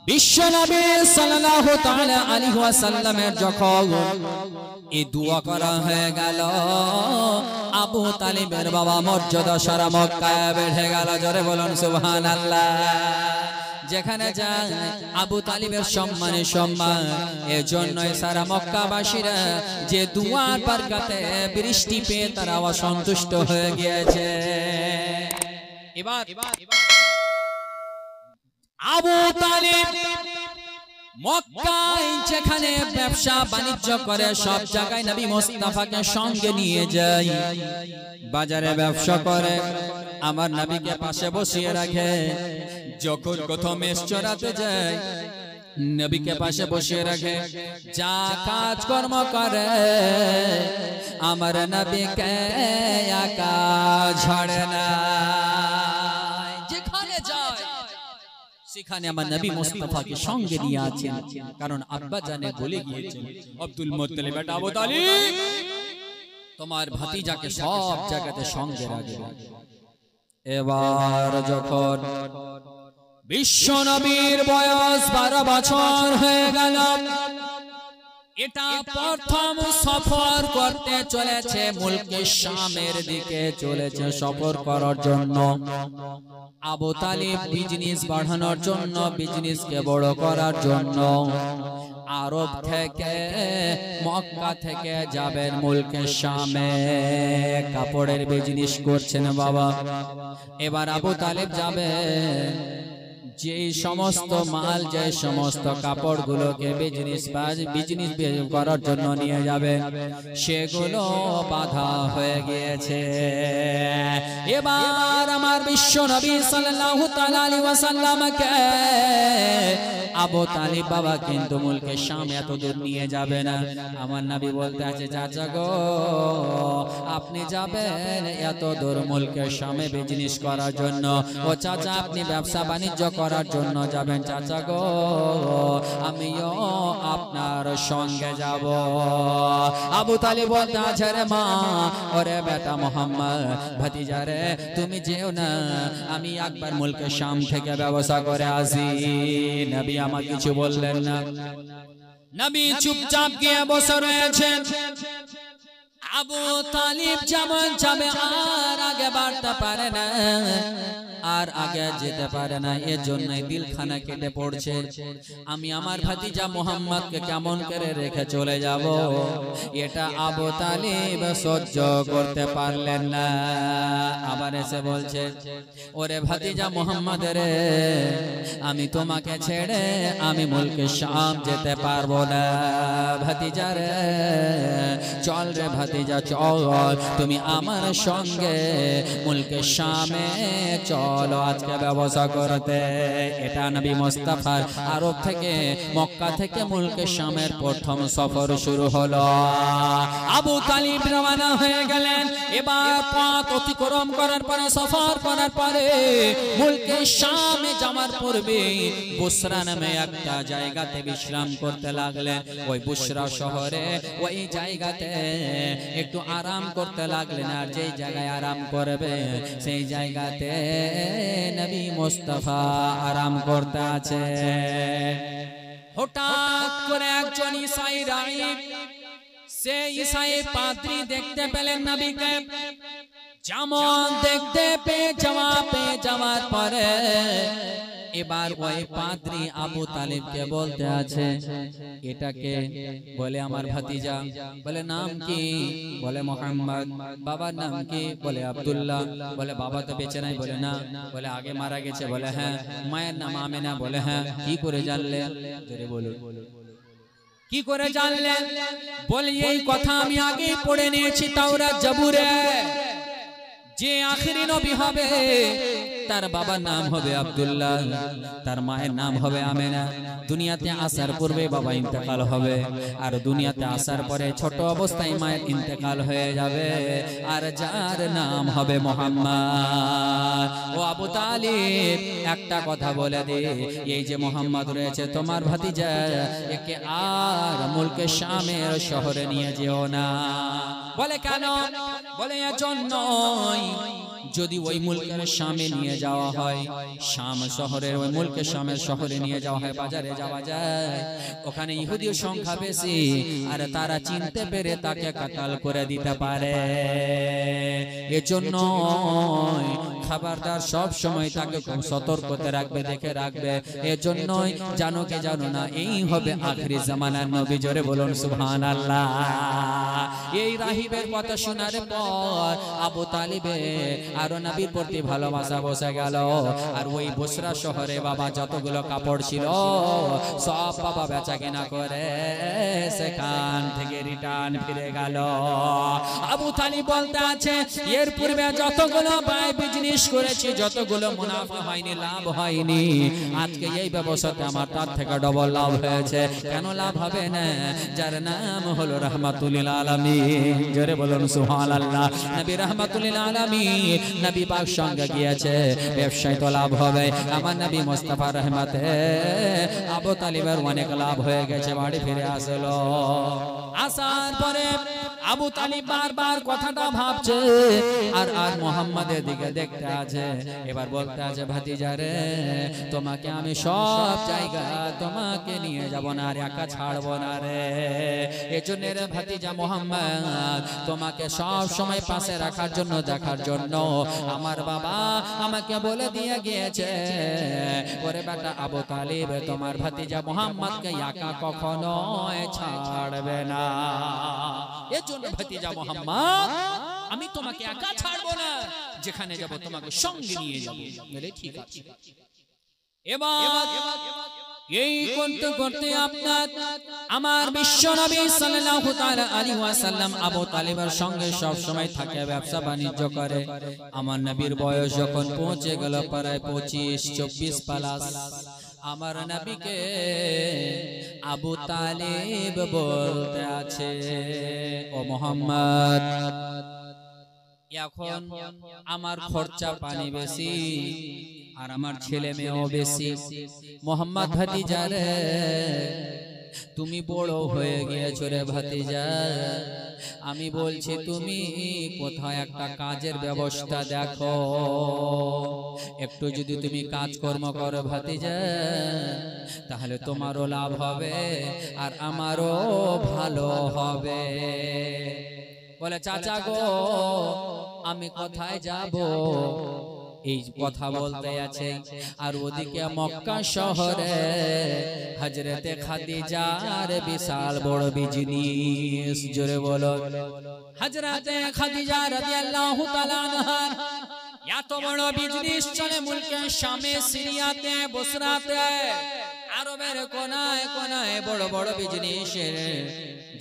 বিশ্বনবী সাল্লাল্লাহু তাআলা আলাইহি ওয়াসাল্লামের যখন এই দোয়া করা হয়ে গেল, আবু তালিবের বাবা মর্যাদা সারা মক্কায় বেড়ে গেল। জোরে বলুন সুবহানাল্লাহ। যেখানে যান আবু তালিবের সম্মানে সম্মান, এজন্যই সারা মক্কাবাসীরা যে দুয়ার বরকতে বৃষ্টি পেয়ে তারা অসন্তুষ্ট হয়ে গিয়েছে। এবার আবু তালিব মক্কায় যেখানে ব্যবসা বাণিজ্য করে সব জায়গায় নবী মুস্তাফাকে সঙ্গে নিয়ে যায়। বাজারে ব্যবসা করে আমার নবীকে পাশে বসিয়ে রাখে। যখন কোথাও মেষ চড়াতে যায় নবীকে পাশে বসিয়ে রাখে। যা কাজ কর্ম করে আমার নবীকে একা ছাড়ে না। যেখানে যায় সেখানে আমার নবী মুস্তাফাকে সঙ্গে নিয়ে আছেন, কারণ আব্বা জানে বলে গিয়েছেন আব্দুল মুত্তালিব বেটা আবু তালিব তোমার ভাতিজাকে সব জায়গাতে সঙ্গে রাখবে। এবার যখন বিশ্ব নবীর বয়স 12 বছর হয়ে গেল, এটা প্রথম সফর করতে চলেছে, মুলকে শামের দিকে চলেছে সফর করার জন্য। আবু তালিব বিজনেস বাড়ানোর জন্য, বিজনেসকে বড় করার জন্য আরব থেকে মক্কা থেকে যাবেন মুলকে শামে। কাপড়ের বিজনেস করছেন বাবা। এবার আবু তালিব যাবেন, যে সমস্ত মাল, যে সমস্ত কাপড়গুলোকে বিজনেস করার জন্য নিয়ে যাবে সেগুলো বাধা হয়ে গিয়েছে। এবার আমার বিশ্ব নবী সাল্লাল্লাহু তাআলা আলাইহি ওয়াসাল্লামকে আবু তালিব বাবা কিন্তু মুলকে শাম এত দূর নিয়ে যাবে না। আমার নবী বলতে আছে চাচা গো আপনি যাবেন এত দূর মুলকে শামে বিজনেস করার জন্য। ও চাচা আপনি ব্যবসা বাণিজ্য করার জন্য যাবেন, চাচা গো আমিও আপনার সঙ্গে যাব। আবু তালিব বলতে আছে রে মা, ওরে বেটা মোহাম্মদ ভাতিজা রে তুমি যেও না, আমি একবার মুলকে শাম থেকে ব্যবসা করে আসি। নবী আমার কিছু বললেন না, নবী চুপচাপ গিয়ে বসে রয়েছেন। আবু তালিব যেমন যাবে আর আগে বাড়তে পারে না, আর আগে যেতে পারে না, এর জন্যই দিলখানা কেটে পড়ছে। আমি আমার ভাতিজা মোহাম্মদকে কেমন করে রেখে চলে যাব, এটা আবু তালিব সহ্য করতে পারলেন না। আবার এসে বলছে ওরে ভাতিজা মোহাম্মদ রে, আমি তোমাকে ছেড়ে আমি মুলকে শাম যেতে পারবো না। ভাতিজা রে চল রে ভাতিজা চল, তুমি আমার সঙ্গে মুলকে শামে চলো আজকে ব্যবসা করতে। এটা নবী মুস্তাফার আরব থেকে মক্কা থেকে মুলকে শামের প্রথম সফর শুরু হলো। আবু তালিব রওনা হয়ে গেলেন। এবার পথ অতিক্রম করার পরে, সফর করার পরে মুলকে শামে যাওয়ার পূর্বে বুসরা নামে একটা জায়গাতে বিশ্রাম করতে লাগলেন। ওই বুসরা শহরে ওই জায়গাতে একটু আরাম করতে লাগলেন। আর যেই জায়গায় আরাম করবে সেই জায়গাতে নবী মুস্তাফা আরাম করতে আছে। হঠাৎ করে একজন ঈসাই রাহিব, সে ঈসাই পাদ্রী দেখতে পেলেন নবীকে। যেমন দেখতে পেয়ে যাওয়ার পরে এবার ওই পাদ্রী আবু তালিবকে বলতে আছে এটাকে, বলে আমার ভাতিজা। বলে নাম কি? বলে মোহাম্মদ। বাবার নাম কি? বলে আব্দুল্লাহ। বলে বাবা তো বেঁচে নাই? বলে না। বলে আগে মারা গেছে? বলে হ্যাঁ। মায়ের নাম আমেনা? বলে হ্যাঁ। কি করে জানলেন? জোরে বলুন। কি করে জানলেন? বলে এই কথা আমি আগে পড়ে নিয়েছি তাওরাত জবুরে। যে আখেরি নবী হবে তার বাবার নাম হবে আব্দুল্লাহ, তার মায়ের নাম হবে আমেনা। দুনিয়াতে আসার পূর্বে বাবা ইন্তেকাল হবে, আর দুনিয়াতে আসার পরে ছোট অবস্থায় মায়ের ইন্তেকাল হয়ে যাবে, আর যার নাম হবে মোহাম্মদ। ও আবু তালিব একটা কথা বলে দে, এই যে মোহাম্মদ রয়েছে তোমার ভাতিজা, একে আর মুলকে শামের শহরে নিয়ে যেও না। বলে কেন? বলে এজন্যই যদি ওই মুলকের শামে নিয়ে যাওয়া হয়, শাম শহরের ওই মুলকের শামের শহরে নিয়ে যাওয়া হয়, বাজারে যাওয়া যায়, ওখানে ইহুদির সংখ্যা বেশি, আর তারা চিনতে পেরে তাকে কাতাল করে দিতে পারে। এজন্য খাবারদার সব সময় তাকে খুব সতর্কতা রাখবে, দেখে রাখবে। এজন্যই জানো কি জানো না, এই হবে আখিরি জামানার নবী। জোরে বলুন সুবহানাল্লাহ। এই রাহিবের কথা শোনার পর আবু তালিবে আরো নবীর প্রতি ভালোবাসা বসে গেল। আর ওই বসরা শহরে বাবা যতগুলো কাপড় ছিল সব বাবা বেচা কেনা করে সেখান থেকে রিটার্ন ফিরে গেল। আবু তালিব বলতে আছে, এর পূর্বে যতগুলো বাই বিজনেস করেছি, যতগুলো মুনাফা হয়নি, লাভ হয়নি, আজকে এই ব্যবসাতে আমার তার থেকে ডবল লাভ হয়েছে। কেন লাভ হবে না? যার নাম হলো রাহমাতুল লিল আলামিন। জোরে বলুন সুবহানাল্লাহ। নবী রাহমাতুল লিল আলামিন, নবী পাক সঙ্গে গিয়েছে, ব্যবসায় তো লাভ হবে। আমার নবী মুস্তাফা রহমতে আবু তালিবের অনেক লাভ হয়ে গেছে, বাড়ি ফিরে আসলো। আসার পরে আবু তালিব বারবার কথাটা ভাবছে, আর মুহাম্মাদের দিকে দেখতে আছে। এবার বলতে আছে, ভাতিজা রে, তোমাকে আমি সব জায়গা তোমাকে নিয়ে যাব না, আর একা ছাড়বো না রে। এজন্য রে ভাতিজা মুহাম্মদ, তোমাকে সব সময় পাশে রাখার জন্য, দেখার জন্য আমার বাবা আমাকে বলে দিয়ে গিয়েছে, ওরে বেটা আবু তালিব, তোমার ভাতিজা মুহাম্মদকে একা কখনো ছাড়বে না। এজন্য ভাতিজা মুহাম্মদ, আমি তোমাকে একা ছাড়বো না, যেখানে যাব তোমাকে সঙ্গে নিয়ে যাব। বলে ঠিক আছে। এবার এই করতে করতে আমার বিশ্বনবী সাল্লাল্লাহু তাআলা আলাইহি ওয়াসাল্লাম আবু তালিবের সঙ্গে সব সময় থাকে, ব্যবসা বাণিজ্য করে। আমার নবীর বয়স যখন পৌঁছে গেল প্রায় 25-24 প্লাস, আমার নবীকে আবু তালিব বলতে আছে, ও মুহাম্মদ, এখন আমার খরচা পানি বেশি, আর আমার ছেলে মেয়েও বেশি। মোহাম্মদ ভাতিজা রে, তুমি বড় হয়ে গিয়েছো রে ভাতিজা, আমি বলছি তুমি কোথাও একটা কাজের ব্যবস্থা দেখো। একটু যদি তুমি কাজকর্ম করো ভাতিজা, তাহলে তোমারও লাভ হবে আর আমারও ভালো হবে। বলে, চাচা গো, আমি কোথায় যাব? এই কথা বলতে আছে। আর ওদিকে মক্কা শহরে হযরতে খাদিজার বিশাল বড় বিজনেস। জোরে বলো, হযরতে খাদিজা রাদিয়াল্লাহু তাআলা আনহা এত বড় বিজনেস চলে মুলকে শামে, সিরিয়াতে, বসরাতে, আরবের কোনায় কোনায় বড় বড় বিজনেসের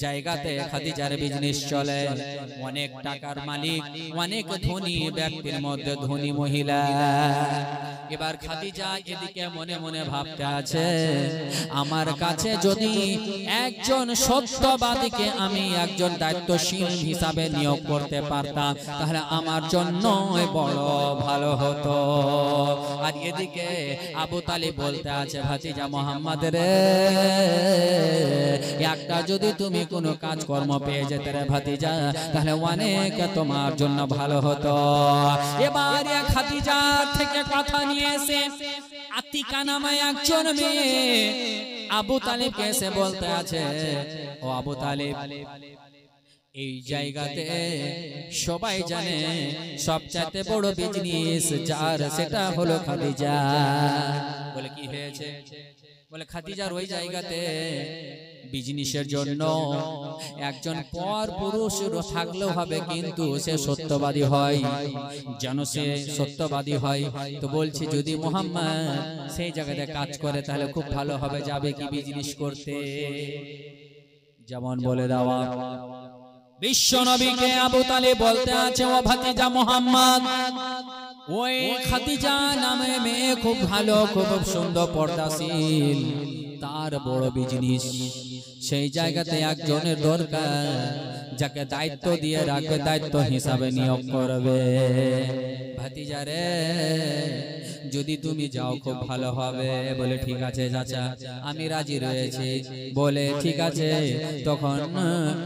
জায়গাতে খাদিজার বিজনেস চলে। অনেক টাকার মালিক, অনেক ধনী ব্যক্তির মধ্যে ধনী মহিলা। এবার খাদিজা এদিকে মনে মনে ভাবতে আছে, আমার কাছে যদি একজন সত্যবাদীকে আমি একজন দায়িত্বশীল হিসাবে নিয়োগ করতে পারতাম, তাহলে আমার জন্য বড় ভালো হতো। আর এদিকে আবু তালিব বলতে আছে, ভাতিজা মুহাম্মদ রে, একটা যদি তুমি কোনো কাজকর্ম পেয়ে যেতে রে ভাতিজা, তাহলে অনেক তোমার জন্য ভালো হতো। এবার খাদিজার থেকে কথা নিয়ে এসে আতিকা নামে একজন মেয়ে আবু তালিবকে এসে বলতে আছে, ও আবু তালিব, এই জায়গাতে সবাই জানে সবচাইতে বড় বিজনেস যার, সেটা হলো খাদিজা। বলে, কি হয়েছে? বলে, খাদিজার ওই জায়গাতে বিজনেসের জন্য একজন পর পুরুষ থাকলেও হবে, কিন্তু সে সত্যবাদী হয়, যেন সে সত্যবাদী হয়। তো বলছি, যদি মুহাম্মদ সেই জায়গাতে কাজ করে তাহলে খুব ভালো হবে। যাবে কি বিজনেস করতে? যেমন বলে দেওয়া। বিশ্ব নবীকে আবু তালিব বলতে আছে, ও ভাতিজা মুহাম্মদ, ওই খাদিজা নামে মেয়ে খুব ভালো, খুব সুন্দর, পর্দাশীল, তার বড় বিজনেস। সেই জায়গাতে একজনের দরকার যাকে দায়িত্ব দিয়ে রাখবে, দায়িত্ব হিসাবে নিয়োগ করবে। ভাতিজা রে, যদি তুমি যাও খুব ভালো হবে। বলে, ঠিক আছে চাচা, আমি রাজি রয়েছি। বলে, ঠিক আছে। তখন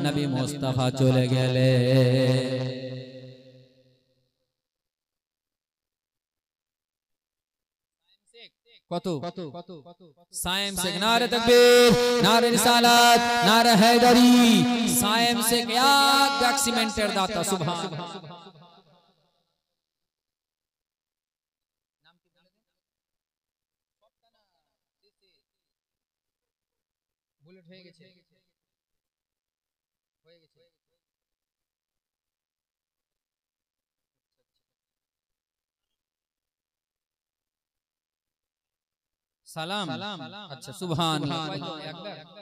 নবী মুস্তাফা চলে গেলে। কত সায়েম শেখ নারে তাকবীর নারে রিসালাত নারে হায়দারি সায়েম শেখ এক ব্যাগ সিমেন্টের দাতা সুবহানাল্লাহ বুলেট হয়ে গেছে সালাম আচ্ছা সুবহানাল্লাহ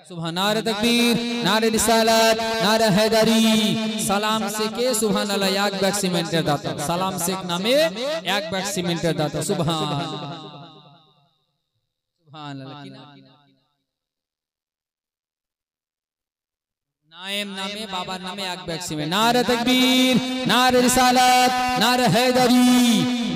সুবহান নারে তাকবীর নারে রিসালাত নারে হায়দারি সালাম শেখ সুবহানাল্লাহ এক ব্যাগ সিমেন্টের দাতা সালাম শেখ নামে এক ব্যাগ সিমেন্টের দাতা সুবহানাল্লাহ সুবহানাল্লাহ নায়েম নামে বাবার নামে এক ব্যাগ সিমেন্ট নারে তাকবীর নারে রিসালাত নারে হায়দারি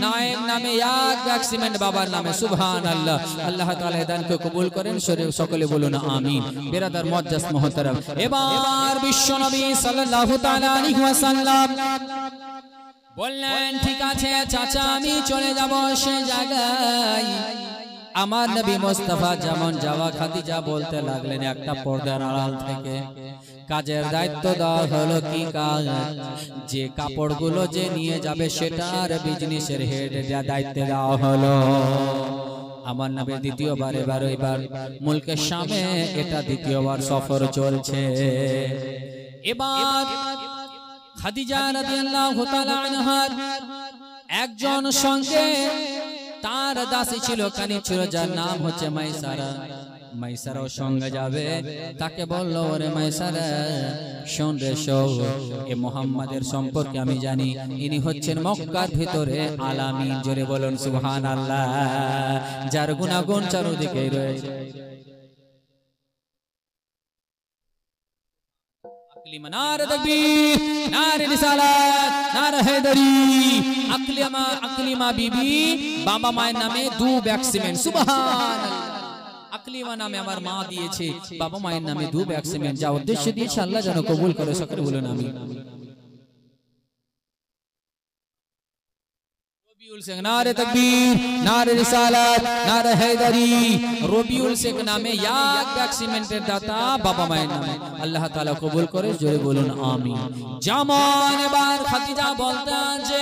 নায়েম নামে এক ব্যাগ সিমেন্ট বাবার নামে সুবহানাল্লাহ আল্লাহ তাআলা দানকে কবুল করেন সকলে বলুন আমিন বিরাদার মুআজ্জাজ মুহতারাম এবার বিশ্ব নবী সাল্লাল্লাহু তাআলা আলাইহি ওয়াসাল্লাম বললেন ঠিক আছে চাচা আমি চলে যাব সেই জায়গায় আমার নবী মুস্তাফা যেমন যাওয়া খাদিজা বলতে লাগলেন একটা পর্দার আড়াল থেকে কাজের দায়িত্ব দেওয়া হলো কি কাজ যে কাপড়গুলো যে নিয়ে যাবে সেটার বিজনেসের হেড দায়িত্ব দেওয়া হলো আমার নবী দ্বিতীয়বার এবার মুলকের শামে এটা দ্বিতীয়বার সফর চলছে এবার খাদিজা রাদিয়াল্লাহু তাআলা আনহার একজন সঙ্গে তার দাসী ছিল কানি ছিল যার নাম হচ্ছে মাইসারা মাইসারাও সঙ্গে যাবে তাকে বলল ওরে মাইসারা শোন রে শোন এ মুহাম্মাদের সম্পর্কে আমি জানি ইনি হচ্ছেন মক্কার ভিতরে আলামিন জোরে বলুন সুবহানাল্লাহ যার গুনাহগান চারদিকে রয়েছে নারে তাকবীর নারে রিসালাত নারে হায়দারি আকলিমা বিবি বাবা মায়ের নামে 2 ব্যাগ সিমেন্ট সুবহানাল্লাহ আকলিমা নামে আমার মা দিয়েছে বাবা মায়ের নামে 2 ব্যাগ সিমেন্ট যা উদ্দেশ্য দিয়েছে আল্লাহ যেন কবুল করে সকলে বলুন আমিন রবিউল শেখ নারে তাকবীর নারে রিসালাত নারে হায়দারি রবিউল শেখ নামে এক ব্যাগ সিমেন্টের দাতা বাবা মায়ের নামে আল্লাহ তাআলা কবুল করে জোরে বলুন আমিন যেমন এবার খাদিজা বলতেন যে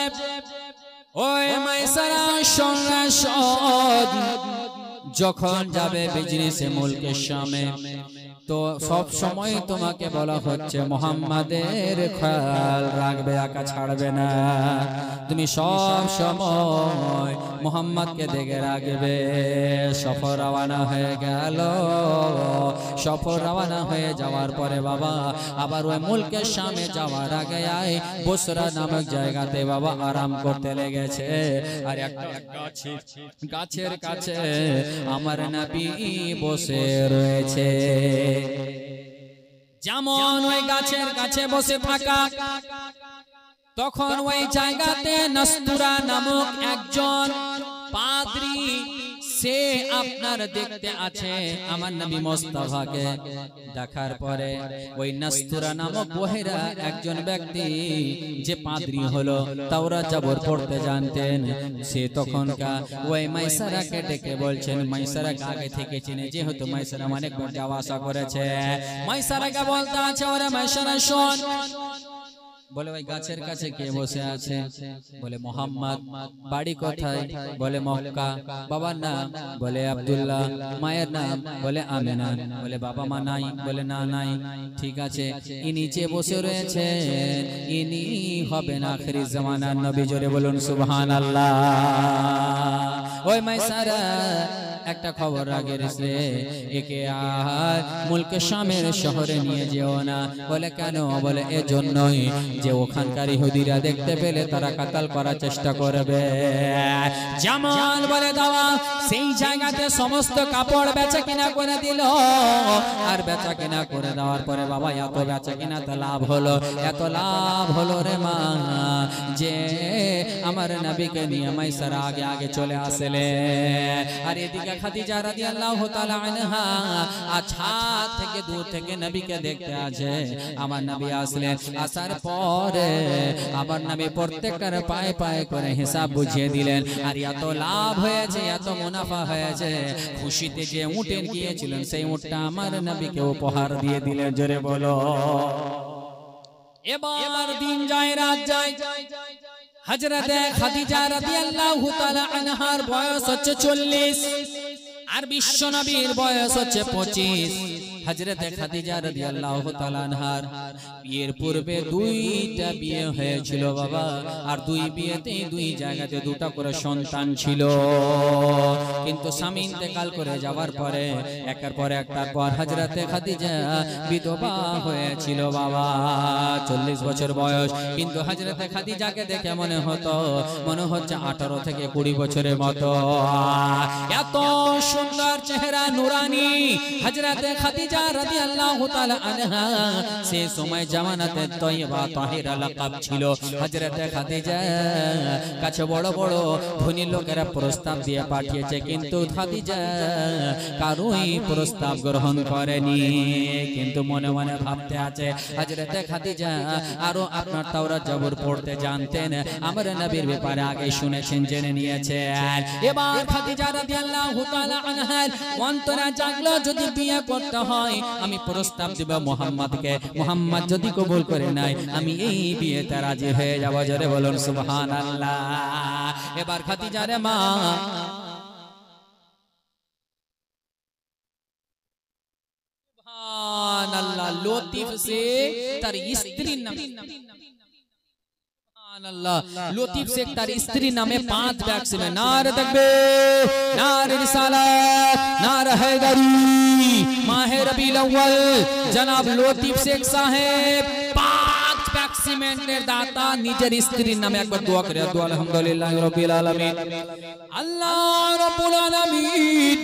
ওই মাইসারা সঙ্গে যখন যাবে বিজনেসে মুলকের শামে তো সব সময় তোমাকে বলা হচ্ছে মুহাম্মাদের খেয়াল রাখবে একা ছাড়বে না তুমি সব সময় মুহাম্মাদকে দেখে রাখবে সফর রওনা হয়ে গেল সফর রওনা হয়ে যাওয়ার পরে বাবা আবার ওই মুলকের শামে যাওয়ার আগে আয় বসরা নামক জায়গাতে বাবা আরাম করতে লেগেছে আর একটা গাছের কাছে আমার নবী বসে রয়েছে যেমন ওই গাছের কাছে বসে থাকা তখন ওই জায়গাতে নাস্তুরা নামক একজন পাদ্রী সে আপনার দেখতে আছে আমার নবী মুস্তাফাকে দেখার পরে ওই নাস্তুরা নামক বহেরা একজন ব্যক্তি যে পাদ্রী হলো তাওরাত জাবর পড়তে জানতেন সে তখনকার ওই মাইসারাকে ডেকে বলছেন মাইসারাকে আগে থেকে চিনে যেহেতু মাইসারা অনেকবার যাওয়া আসা করেছে মাইসারাকে বলতে আছে ওরে মাইসারা শোন বলে ওই গাছের কাছে কে বসে আছে বলে মুহাম্মদ বাড়ি কোথায় বলে মক্কা বাবার নাম বলে আব্দুল্লাহ মায়ের নাম বলে আমেনা বলে বাবা মা নাই বলে না নাই ঠিক আছে ইনি যে বসে রয়েছে ইনি হবেন আখিরি জামানার নবী জোরে বলুন সুবহানাল্লাহ ওই মাইসারা একটা খবর আগে রেসে একে আর মুলকে শামের শহরে নিয়ে যেও না বলে কেন বলে এজন্যই যে ওখানকার ইহুদিরা দেখতে পেলে তারা কাতাল করার চেষ্টা করবে জামাল বলে দাওয়া সেই জায়গাতে সমস্ত কাপড় বেচা কিনা করে দিল আর বেচা কিনা করে দেওয়ার পরে বাবা এত বেচা কিনা তো লাভ হলো এত লাভ হলো রে মা যে আমার নবীকে নিয়ে মাইসারা আগে আগে চলে আসলে আর এদিকে খাদিজা রাদিয়াল্লাহু তাআলা আনহা ছাদ থেকে দূর থেকে নবীকে দেখতে আছে। আমার নবী আসলেন, আসার পরে আমার নবী প্রত্যেকটার পায়ে পায়ে করে হিসাব বুঝিয়ে দিলেন। আর এত লাভ হয়েছে, এত মুনাফা হয়েছে, খুশিতে যে উটের গিয়েছিলেন সেই উটটা আমার নবীকে উপহার দিয়ে দিলেন। জোরে বলো। এবার দিন যায়, রাত যায়, হযরতে খাদিজা রাদিয়াল্লাহু তাআলা আনহার বয়স হচ্ছে 40 আর বিশ্ব নবীর বয়স হচ্ছে 25। হযরতে খাদিজা রাদিয়াল্লাহু তাআলা আনহার বিয়ের পূর্বে দুইটা বিয়ে হয়েছিল বাবা, আর দুই বিয়েতে দুই জায়গাতে দুটো করে সন্তান ছিল। কিন্তু স্বামী ইন্তেকাল করে যাওয়ার পরে একের পর একটার পর হযরতে খাদিজা বিধবা হয়েছিল বাবা। 40 বছর বয়স, কিন্তু হযরতে খাদিজাকে দেখে মনে হচ্ছে 18 থেকে 20 বছরের মতো। এত সুন্দর চেহারা, নুরানি হযরতে খাদিজা রাদিয়াল্লাহু তাআলা আনহা। সেই সময় জামানাতে তয়্যিবা তাহিরা লাকাব ছিল। হযরতে খাদিজা কাছে বড় বড় ধনী লোকেরা প্রস্তাব দিয়ে পাঠিয়েছে, কিন্তু খাদিজা কারোই প্রস্তাব গ্রহণ করেনি। কিন্তু মনে মনে ভাবতে আছে, হযরতে খাদিজা আরো আপনার তাওরাত জবর পড়তে জানতেন, আমার নবীর ব্যাপারে আগে শুনেছেন, জেনে নিয়েছেন। এবার খাদিজা রাদিয়াল্লাহু তাআলা আনহার অন্তরে জাগলো, যদি বিয়ে করতে হয় আমি প্রস্তাব দেব মুহাম্মদকে, মুহাম্মদ যদি কবুল করে নাই আমি এই বিয়েতে রাজি হয়ে যাব। জোরে বলুন সুবহানাল্লাহ। এবার খাদিজার মা সুবহানাল্লাহ লতিফ সে তার স্ত্রীর নাম লতিফ শেখ তার স্ত্রী নামে 5 ব্যাক্সিমে নারে তাকবীর, নারে রিসালাত, নারে হায়দারি। মাহে রবিউল আউয়াল জনাব লতিফ শেখ সাহেব 5 ব্যাক্সিমেন্টের দাতা, নিজের স্ত্রীর নামে একবার দোয়া করে দোয়া আলহামদুলিল্লাহ রাব্বিল আলামিন। আল্লাহ রাব্বুল আলামিন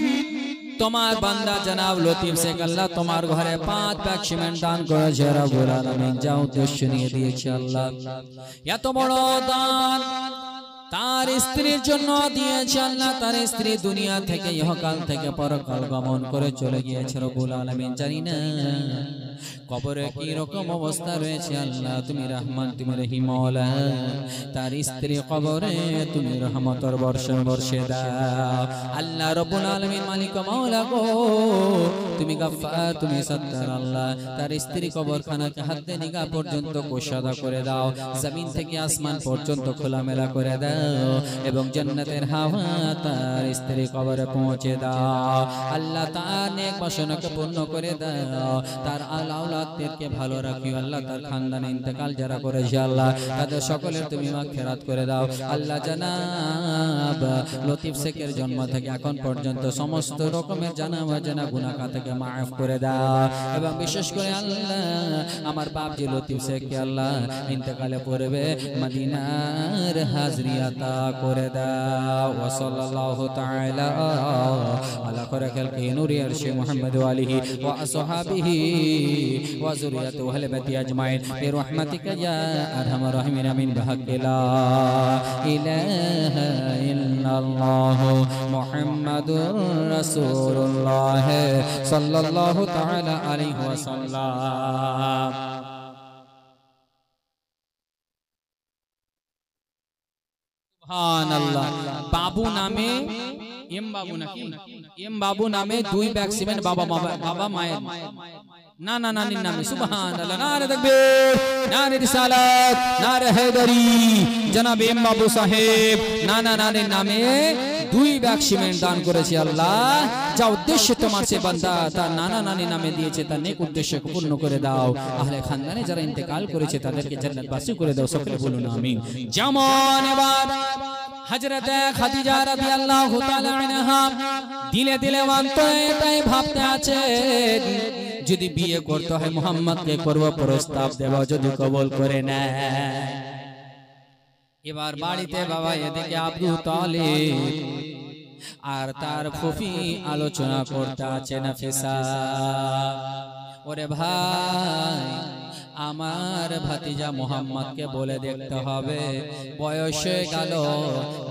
তোমার বান্দা জনাব লতিফ শেখ আল্লাহ তোমার ঘরে 5 ব্যাগ সিমেন্ট দান করেছে রব্বুল আলামিন, যা উদ্দেশ্য নিয়ে দিয়েছে আল্লাহ এত বড় দান তার স্ত্রীর জন্য দিয়েছে আল্লাহ। তার স্ত্রী দুনিয়া থেকে ইহকাল থেকে পরকাল গমন করে চলে গিয়েছে রব্বুল আলামিন। জানি না কবরে কি রকম অবস্থা রয়েছে আল্লাহ, তুমি রহমান, তুমি রহিম মওলা। তার স্ত্রী কবরে তুমি রহমতের বর্ষণ বর্ষে দাও আল্লাহ রব্বুল আলামিন। মালিক মাওলা গো তুমি গফফার, তুমি সত্তার আল্লাহ। তার স্ত্রী কবরখানাকে হাতে নিগাহ পর্যন্ত কোষাদা করে দাও, জমিন থেকে আসমান পর্যন্ত খোলামেলা করে দাও, এবং জান্নাতের হাওয়া তার স্ত্রী কবরে পৌঁছে দাও আল্লাহ। তার নেক বাসনাকে পূর্ণ করে দাও, তার আওলাদদেরকে ভালো রাখিও আল্লাহ। তার খানদানে ইন্তেকাল যারা করেছে আল্লাহ তাদের সকলের তুমি মাগফিরাত করে দাও আল্লাহ। জনাব লতিফ শেখের জন্ম থেকে এখন পর্যন্ত সমস্ত রকমের জানা অজানা গুনাহ থেকে মাফ করে দাও, এবং বিশেষ করে আল্লাহ আমার বাপ জি লতিফ শেখকে আল্লাহ ইন্তেকালে পড়বে মদিনার হাজরি আতা করে দাও। ওয়া সাল্লাল্লাহু তাআলা আলা খায়রিল নূরি আরশি মুহাম্মদ ওয়া আলিহি ওয়া আসহাবিহি ওয়া যুররিয়াতিহি আহলে বাইতি আজমাইন বিরহমাতিকা ইয়া আরহামার রাহিমিন। আমিন। বিহাক্কি লা ইলাহা ইল্লাল্লাহ মুহাম্মাদুর রাসূলুল্লাহ সাল্লাল্লাহু তাআলা আলাইহি ওয়াসাল্লাম। সুবহানাল্লাহ। বাবু নামে এম বাবু নাকি এম বাবু নামে 2 ব্যাগ সিমেন্ট বাবা মায়ের না না নানির নামে। সুবহানাল্লাহ। নারে তাকবীর, নারে রিসালাত, নারে হায়দারি। জনাব এম বাবু সাহেব নানা নানির নামে 2 ব্যাগ সিমেন্ট দান করেছে আল্লাহ। যা উদ্দেশ্য তোমার সে বান্দা তার নানা নানি নামে দিয়েছে তার নেক উদ্দেশ্য পূর্ণ করে দাও। আহলে খানদানে যারা ইন্তেকাল করেছে তাদেরকে জান্নাতবাসী করে দাও। সকলে বলুন আমিন। যেমন এবার হযরতে খাদিজা রাদিয়াল্লাহু তাআলা আনহা দিলে দিলে অন্তরে এটাই ভাবতে আছে, যদি বিয়ে করতে হয় মুহাম্মদকে করব, প্রস্তাব দেব, যদি কবুল করে নেয়। এবার বাড়িতে বাবা এদিকে আবু তালিব আর তার ফুফি আলোচনা করতে আছে নাফিসা। ওরে ভাই আমার ভাতিজা মোহাম্মদকে বলে দেখতে হবে, বয়স হয়ে গেল,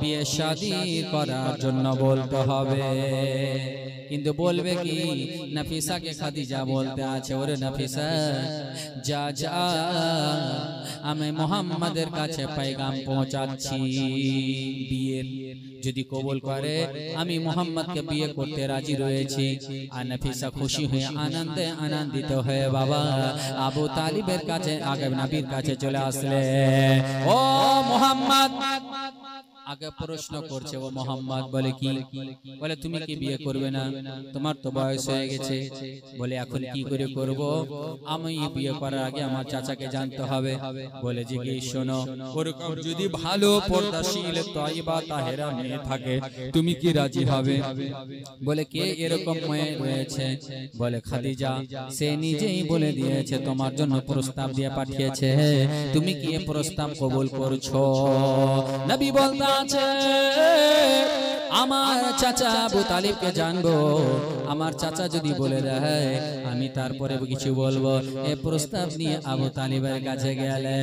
বিয়ে শাদী করার জন্য বলতে হবে। কিন্তু বলবে কি? নাফিসাকে খাদিজা বলতে আছে, ওরে নাফিসা যা যা, আমি মোহাম্মদের কাছে पैगाम পৌঁছাচ্ছি, বিয়ের যদি কবুল করে আমি মোহাম্মদকে বিয়ে করতে রাজি রয়েছি। আর নাফিসা খুশি হয়ে আনন্দে আনন্দিত হয়ে বাবা আবু তালিবের কাছে, আগে নবীর কাছে চলে আসলে। ও মোহাম্মদ, আগে প্রশ্ন করছে ও মোহাম্মদ, বলে কি? বলে তুমি কি বিয়ে করবে না? তোমার তো বয়স হয়ে গেছে। বলে এখন কি করে করব? আমি বিয়ে করার আগে আমার চাচাকে জানতে হবে। বলে যে কি শোনো, ওরকম যদি ভালো পর্দাশীল তয়বা তাহেরা মেয়ে থাকে তুমি কি রাজি হবে? বলে কে এরকম মেয়ে রয়েছে? বলে খাদিজা, সে নিজেই বলে দিয়েছে তোমার জন্য প্রস্তাব দিয়ে পাঠিয়েছে, তুমি কি এই প্রস্তাব কবুল করছো? নবী বলতা আছে আমার চাচা আবু তালিবকে জানবো, আমার চাচা যদি বলে দেয় আমি তারপরে কিছু বলবো। এই প্রস্তাব নিয়ে আবু তালিবের কাছে গেলে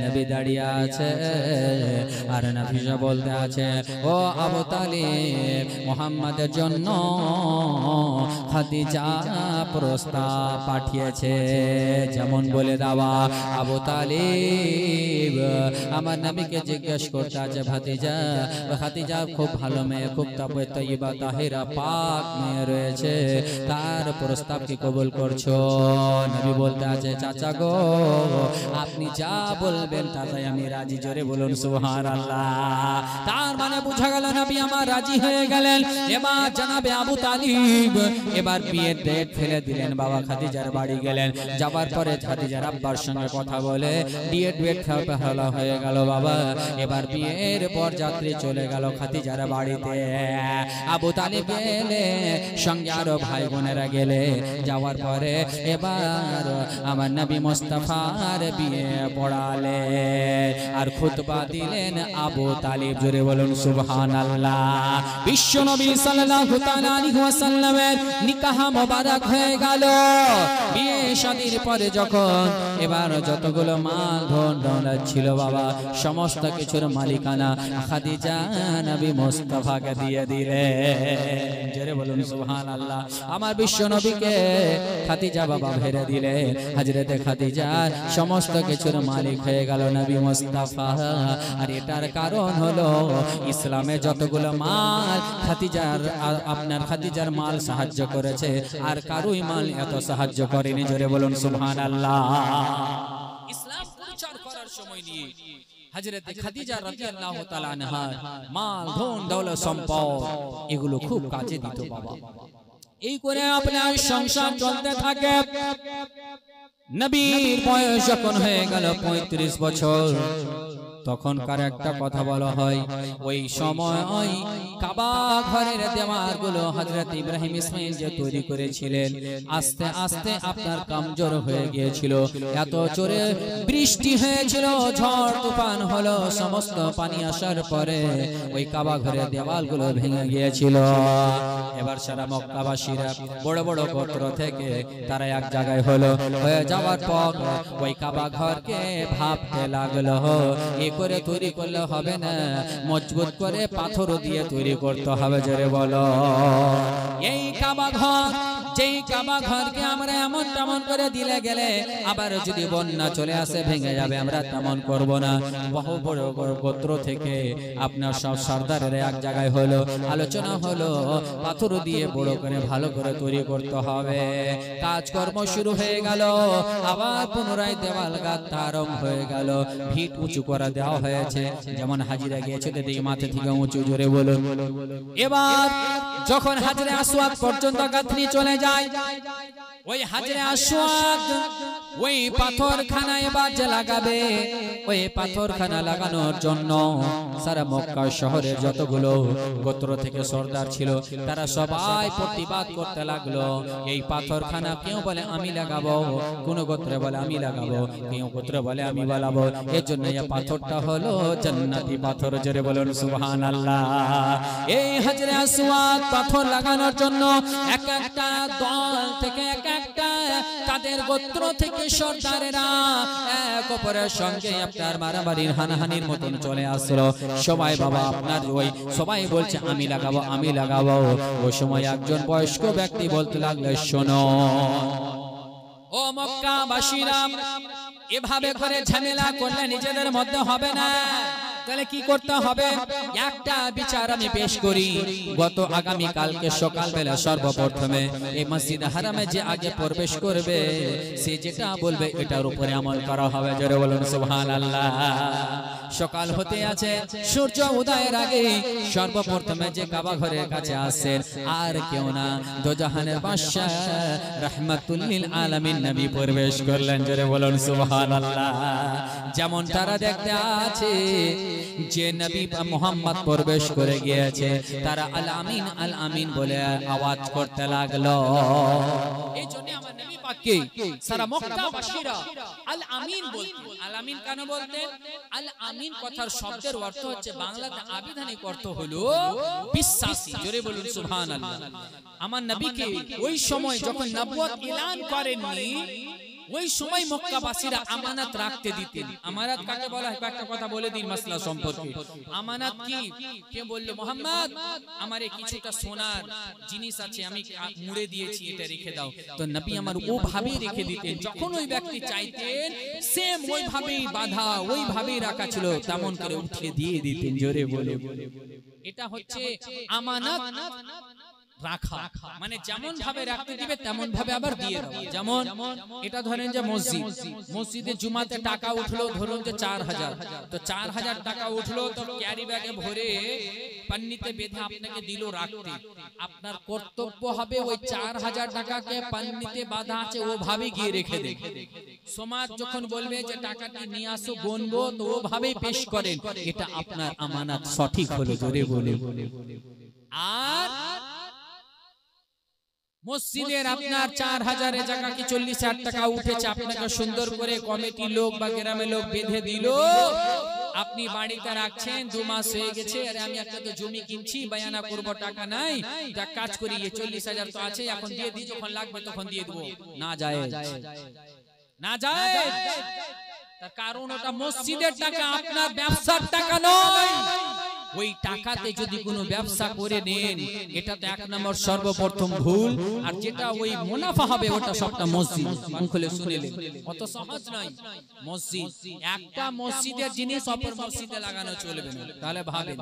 নবী দাঁড়িয়ে আছে আর নাফিসা বলতে আছে, ও আবু তালিব, মুহাম্মাদের জন্য খাদিজা প্রস্তাব পাঠিয়েছে, যেমন বলে দেওয়া। আবু তালিব আমার নবীকে জিজ্ঞেস করতে আছে, ভাতিজা, খাদিজা খুব ভালো মেয়ে, খুব তয়্যিবা তাহিরা পাক মেয়ে রয়েছে, তার প্রস্তাব কি কবুল করছো? নবী বলতে আছে, চাচা গো আপনি যা বলবেন তাতে আমি রাজি। জোরে বলুন সুবহানাল্লাহ। তার মানে বোঝা গেল নবী আমার রাজি হয়ে গেলেন। এবার জানাবে আবু তালিব এবার বিয়ের ডেট ফেলে দিলেন, বাবা খাদিজার বাড়ি গেলেন। যাবার পরে খাদিজার আব্বার সঙ্গে কথা বলে বিয়ের ডেট ফেলা হয়ে গেল বাবা। এবার বিয়ের পর যাত্রী চলে গেল খাদিজার বাড়িতে। আবু তালিব গেলে, সঙ্গে আরো ভাই বোনেরা গেলে। যাওয়ার পরে এবার আমার নবী মুস্তাফার বিয়ে পড়ালে আর খুতবা দিলেন আবু তালিব। জোরে বলুন সুবহানাল্লাহ। বিশ্ব নবী সাল্লাল্লাহু তাআলা আলাইহি ওয়াসাল্লামের নিকাহ মোবারক হয়ে গেল। বিয়ে শাদীর পরে যখন এবার যতগুলো মাল ধন দৌলত ছিল বাবা, সমস্ত কিছুর মালিকানা খাদিজা নবী মুস্তাফাকে দিয়ে দিলে। জোরে বলুন সুবহানাল্লাহ। আমার বিশ্ব নবীকে খাদিজা বাবা ভেরে দিলে। হযরতে খাদিজা সমস্ত কিছুর মালিক হয়ে গেল নবী মুস্তাফা। আর এটার কারণ হলো ইসলামে যতগুলো মাল খাদিজার, আপনার খাদিজার মাল সাহায্য করেছে, আর কারোই মাল এত সাহায্য করেনি। জোরে বলুন সুবহানাল্লাহ। ইসলাম প্রচার করার সময় নিয়ে হযরতে খাদিজা রাদিয়াল্লাহু তাআলা আনহা মাল ধন দৌলত সম্পদ এগুলো খুব কাজে দিত বাবা। এই করে আপনার সংসার চলতে থাকে। নবীর বয়স যখন হয়ে গেল 35 বছর, তখনকার একটা কথা বলা হয়, ওই সময় ওই কাবা ঘরের দেওয়ালগুলো হযরত ইব্রাহিম ইসমাইল যে তৈরি করেছিলেন আস্তে আস্তে আপনার কমজোর হয়ে গিয়েছিল। এত জোরে বৃষ্টি হয়েছিল, ঝড় তুফান হলো, সমস্ত পানি আসার পরে ওই কাবা ঘরের দেওয়ালগুলো ভেঙে গিয়েছিল। এবার সারা মক্কাবাসীরা বড় বড় গোত্র থেকে তারা এক জায়গায় হলো। হয়ে যাওয়ার পর ওই কাবা ঘরকে ভাবতে লাগলো, করে তৈরি করলে হবে না, মজবুত করে পাথর দিয়ে তৈরি করতে হবে। জোরে বলো। এই কাবা ঘর, যেই কাবা ঘরকে আমরা এমন তেমন করে দিলে গেলে আবার যদি বন্যা চলে আসে ভেঙে যাবে, আমরা তেমন করব না। বহু বড় বড় গোত্র থেকে আপনার সব সর্দারের এক জায়গায় হলো, আলোচনা হলো, পাথর দিয়ে বড় করে ভালো করে তৈরি করতে হবে। কাজকর্ম শুরু হয়ে গেল। আবার পুনরায় দেওয়াল গাঁথা আরম্ভ হয়ে গেল। ভিট উঁচু করে দেওয়া হয়েছে, যেমন হাজিরা গিয়েছে দেখি মাথা থেকে উঁচু। জোরে বলুন। এবার যখন হাজরে আসওয়াদ পর্যন্ত গাঁথনি চলে যায়, ওই হাজরে আসওয়াদ ওই পাথরখানা এবার যে লাগাবে, ওই পাথরখানা লাগানোর জন্য সারা মক্কা শহরের যতগুলো গোত্র থেকে সর্দার ছিল তারা সবাই প্রতিবাদ করতে লাগলো। এই পাথরখানা কেউ বলে আমি লাগাবো, কোন গোত্রে বলে আমি লাগাবো, কেউ গোত্রে বলে আমি বানাবো। এর জন্য এই পাথরটা হলো জান্নাতি পাথর। জোরে বলুন সুবহানাল্লাহ। এই হাজরে আসওয়াদ পাথর লাগানোর জন্য এক একটা দল থেকে এক একটা তাদের গোত্র থেকে সর্দারেরা এক অপরের সঙ্গে আপনার মারামারির হানাহানির মতন চলে আসলো। সবাই বাবা আপনার ওই সবাই বলছে আমি লাগাবো আমি লাগাবো। ওই সময় একজন বয়স্ক ব্যক্তি বলতে লাগলো শোনো ও মক্কাবাসীরা, এভাবে করে ঝামেলা করলে নিজেদের মধ্যে হবে না। তাহলে কি করতে হবে? একটা বিচার আমি পেশ করি। গত আগামী কালকে সকালবেলা সর্বপ্রথমে এই মসজিদ হারামে যে আগে প্রবেশ করবে সে যেটা বলবে এটার উপরে আমল করা হবে। জোরে বলুন সুবহানাল্লাহ। সকাল হতে আছে, সূর্য উদয়ের আগে সর্বপ্রথমে যে কাবা ঘরের কাছে আসেন আর কেউ না, দোজাহানের বাদশা রাহমাতুল লিল আলামিন নবী প্রবেশ করলেন। জোরে বলুন সুবহানাল্লাহ। যেমন তারা দেখতে আছে যে নবী মুহাম্মদ প্রবেশ করে গিয়েছে, তারা আল আমিন আল আমিন বলে আওয়াজ করতে লাগলো। এই জন্য আমার নবী পাককে সারা মক্কাবাসীরা আল আমিন বলতেন। আল আমিন কেন বলতেন? আল আমিন কথার শব্দের অর্থ হচ্ছে বাংলাতে আবিধানিক অর্থ হলো বিশ্বাসী। জোরে বলুন সুবহানাল্লাহ। আমার নবীকে ওই সময় যখন নবুয়ত এলান করেননি ওই সময় মক্কাবাসীরা আমানত রাখতে দিতেন। আমানত কাকে বলা হয়? একটা কথা বলে দিন মাসলা সম্পর্কে। আমানত কি? কে বলল মুহাম্মদ আমার কিছুটা সোনার জিনিস আছে, আমি মুড়ে দিয়েছি, এটা রেখে দাও। তো নবী আমার ওভাবেই রেখে দিতেন। যখন ওই ব্যক্তি চাইতেন সেম ওইভাবেই বাঁধা ওইভাবেই রাখা ছিল তেমন করে উঠিয়ে দিয়ে দিতেন। জোরে বলে, এটা হচ্ছে আমানত রাখা, মানে যেমন ভাবে রাখতে দিবে তেমন ভাবে আবার দিয়ে দাও। যেমন এটা ধরেন যে মসজিদে জুমাতে টাকা উঠলো, ধরুন যে 4000, তো 4000 টাকা উঠলো, তো ক্যারি ব্যাগে ভরে পান্নিতে বেঁধে আপনাকে দিল রাখতে। আপনার কর্তব্য হবে ওই 4000 টাকাকে পান্নিতে বাঁধা আছে ওভাবে গিয়ে রেখে দেন। সমাজ যখন বলবে যে টাকাটি নিয়ে আসো গণবো, তো ওভাবেই পেশ করেন, এটা আপনার আমানত সঠিক হলো। জোরে বলে। আর মসজিদের আপনার 4000 জায়গা কি 40000 টাকা উঠেছে, আপনাকে সুন্দর করে কমিটি লোক বা গ্রামের লোক বেঁধে দিল, আপনি বাড়িতে রাখছেন, 2 মাস হয়ে গেছে, আরে আমি একটা তো জমি কিনছি, বায়ানা করব, টাকা নাই, এক কাজ করি 40000 তো আছে, এখন দিয়ে দিই, যখন লাগবে তখন দিয়ে দেব। না যায়, না যায়। তার কারণ ওটা মসজিদের টাকা, আপনার ব্যবসার টাকা নয়। ওই টাকাতে যদি কোনো ব্যবসা করে নেন এটা তো 1 নম্বর সর্বপ্রথম ভুল। আর যেটা ওই মুনাফা হবে ওটা সবটা মসজিদ। মুখলে শুনেলেন, অত সহজ নয়। মসজিদ একটা মসজিদের জিনিস অপর মসজিদে লাগানো চলবে না, তাহলে ভাবেন।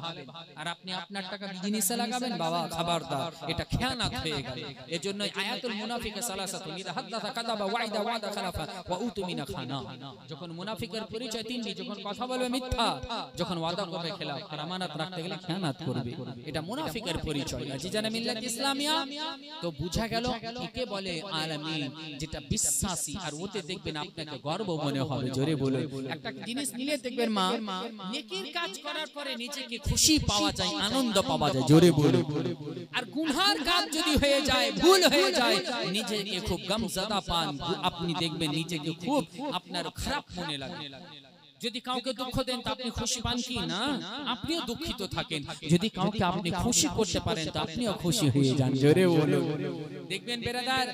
আর আপনি আপনার টাকা বিজনেসে লাগাবেন, বাবা খবরদার, এটা খেয়ানত হয়ে গেল। এজন্য আয়াতুল মুনাফিক সালাসাতুন ইযা হাদাসা কাযাবা ওয়াইদা ওয়াদা খালাফা ওয়া উতুমিনা খানা। যখন মুনাফিকের পরিচয় তিনটি, যখন কথা বলবে মিথ্যা, যখন ওয়াদা করবে খেলাফ, আর আমানত রাখতে গেলে খেয়ানত করবে, এটা মুনাফিকের পরিচয়। আজিজানে মিল্লাত ইসলামিয়া। তো বুঝা গেল একে বলে আলামিন, যেটা বিশ্বাসী। আর ওতে দেখবেন আপনাকে গর্ব মনে হবে। জোরে বলে, একটা জিনিস নিলে দেখবেন মা নেকির কাজ করার পরে নিজেকে খুশি পাওয়া যায়, আনন্দ পাওয়া যায়। জোরে বলে। আর গুনার কাজ যদি হয়ে যায়, ভুল হয়ে যায়, নিজেকে খুব গমজদা পান, আপনি দেখবেন নিজেকে খুব আপনার খারাপ মনে লাগে। যদি কাউকে দুঃখ দেন তা আপনি খুশি পান কি? না, আপনিও দুঃখিত থাকেন। যদি কাউকে আপনি খুশি করতে পারেন তা আপনিও খুশি হয়ে যান। জোরে বলো। দেখবেন বেরাদার,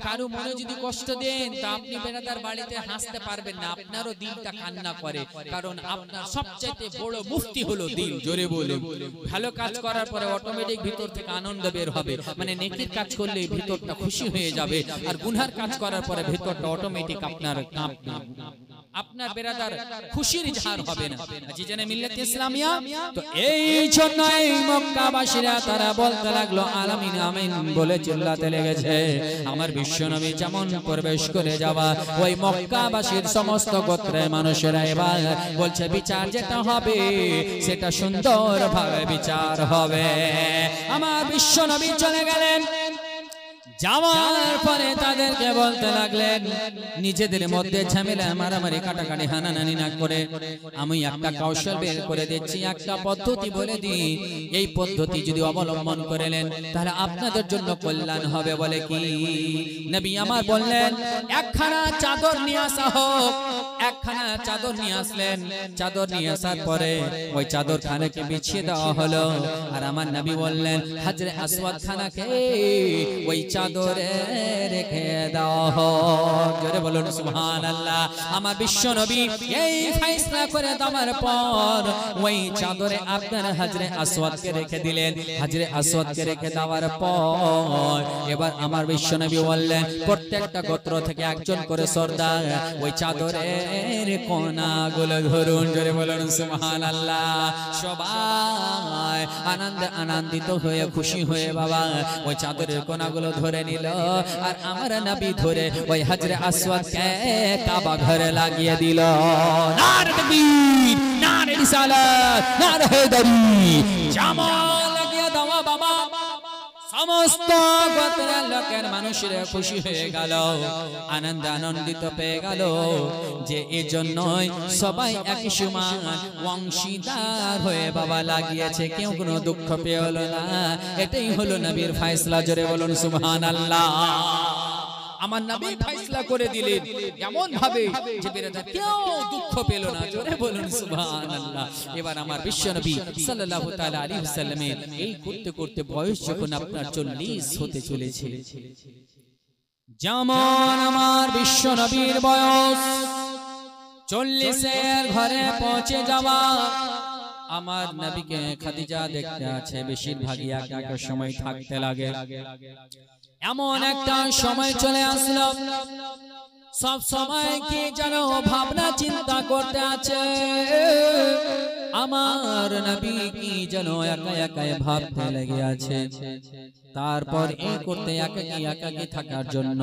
কারো মনে যদি কষ্ট দেন তা আপনি বেরাদার বাড়িতে হাসতে পারবেন না, আপনারও দিলটা কান্না করে। কারণ আপনার সবচেয়ে বড় মুফতি হলো দিল। জোরে বলো। ভালো কাজ করার পরে অটোমেটিক ভিতর থেকে আনন্দ বের হবে, মানে নেকির কাজ করলে ভিতরটা খুশি হয়ে যাবে। আর গুনার কাজ করার পরে ভিতরটা অটোমেটিক আপনার কাঁপবে, আপনার বেরাদার খুশির ইজহার হবে না। আজিজানে মিল্লাত ইসলামিয়া। তো এই জন্য এই মক্কাবাসীরা তারা বলতে লাগলো আলামিন আমিন বলে চিল্লাতে লেগেছে। আমার বিশ্বনবী যেমন প্রবেশ করে যাওয়া, ওই মক্কাবাসীর সমস্ত গোত্রের মানুষেরা এবার বলছে বিচার যেটা হবে সেটা সুন্দরভাবে বিচার হবে। আমার বিশ্বনবী চলে গেলেন। যাওয়ার পরে তাদেরকে বলতে লাগলেন, নিজেদের মধ্যে ঝামেলা মারামারি কাটাকাটি হানাহানি না করে আমি একটা কৌশল বের করে দিচ্ছি, একটা পদ্ধতি বলে দিই। এই পদ্ধতি যদি অবলম্বন করেন তাহলে আপনাদের জন্য কল্যাণ হবে। বলে কি? নবী আমার বললেন একখানা চাদর নিয়ে আসা হোক। একখানা চাদর নিয়ে আসলেন। চাদর নিয়ে আসার পরে ওই চাদর খানাকে বিছিয়ে দেওয়া হলো। আর আমার নবী বললেন হাজরে আসওয়াদ খানাকে ওই চাদর চাদরে রেখে দেওয়া হোক। জোরে বলুন সুবহানাল্লাহ। আমার বিশ্ব নবী এই ফয়সালা করে দেওয়ার পর ওই চাদরে আপনার হাজরে আসওয়াদকে রেখে দিলেন। হাজরে আসওয়াদকে রেখে দেওয়ার পর এবার আমার বিশ্ব নবী বললেন প্রত্যেকটা গোত্র থেকে একজন করে সর্দার ওই চাদরের কোনাগুলো ধরুন। জোরে বলুন সুবহানাল্লাহ। সবাই আনন্দিত হয়ে খুশি হয়ে বাবা ওই চাদরের কোনাগুলো ধরে নিল। আর আমার নবী ধরে ওই হাজরে আসওয়াদকে কাবা ঘরে লাগিয়ে দিল। নারে তাকবীর, নারে রিসালাত, নারে হায়দারি। জামাল লাগিয়ে দাও বাবা। সমস্ত গোত্রের লোকের মানুষেরা খুশি হয়ে গেল, আনন্দিত পেয়ে গেল যে এজন্যই সবাই একই সমান অংশীদার হয়ে বাবা লাগিয়েছে, কেউ কোনো দুঃখ পেল না। এটাই হলো নবীর ফয়সালা। জোরে বলুন সুবহানাল্লাহ। আমার নবী ফয়সালা করে দিলেন এমন ভাবে যে বেরাদার কেউ দুঃখ পেল না। জোরে বলুন সুবহানাল্লাহ। এবার আমার বিশ্ব নবী সাল্লাল্লাহু তাআলা আলাইহি ওয়াসাল্লামের এই করতে করতে বয়স যখন আপনার 40 হতে চলেছে, যেমন আমার বিশ্ব নবীর বয়স 40-এর ঘরে পৌঁছে যাওয়া, আমার নবীকে খাদিজা দেখতে আছে বেশিরভাগই একা সময় থাকতে লাগে। এমন একটা সময় চলে আসলো সব সময় কি যেন ভাবনা চিন্তা করতে আছে, আমার নবী কি যেন একা ভাবতে লেগে আছে। তারপর এই করতে একাকি থাকার জন্য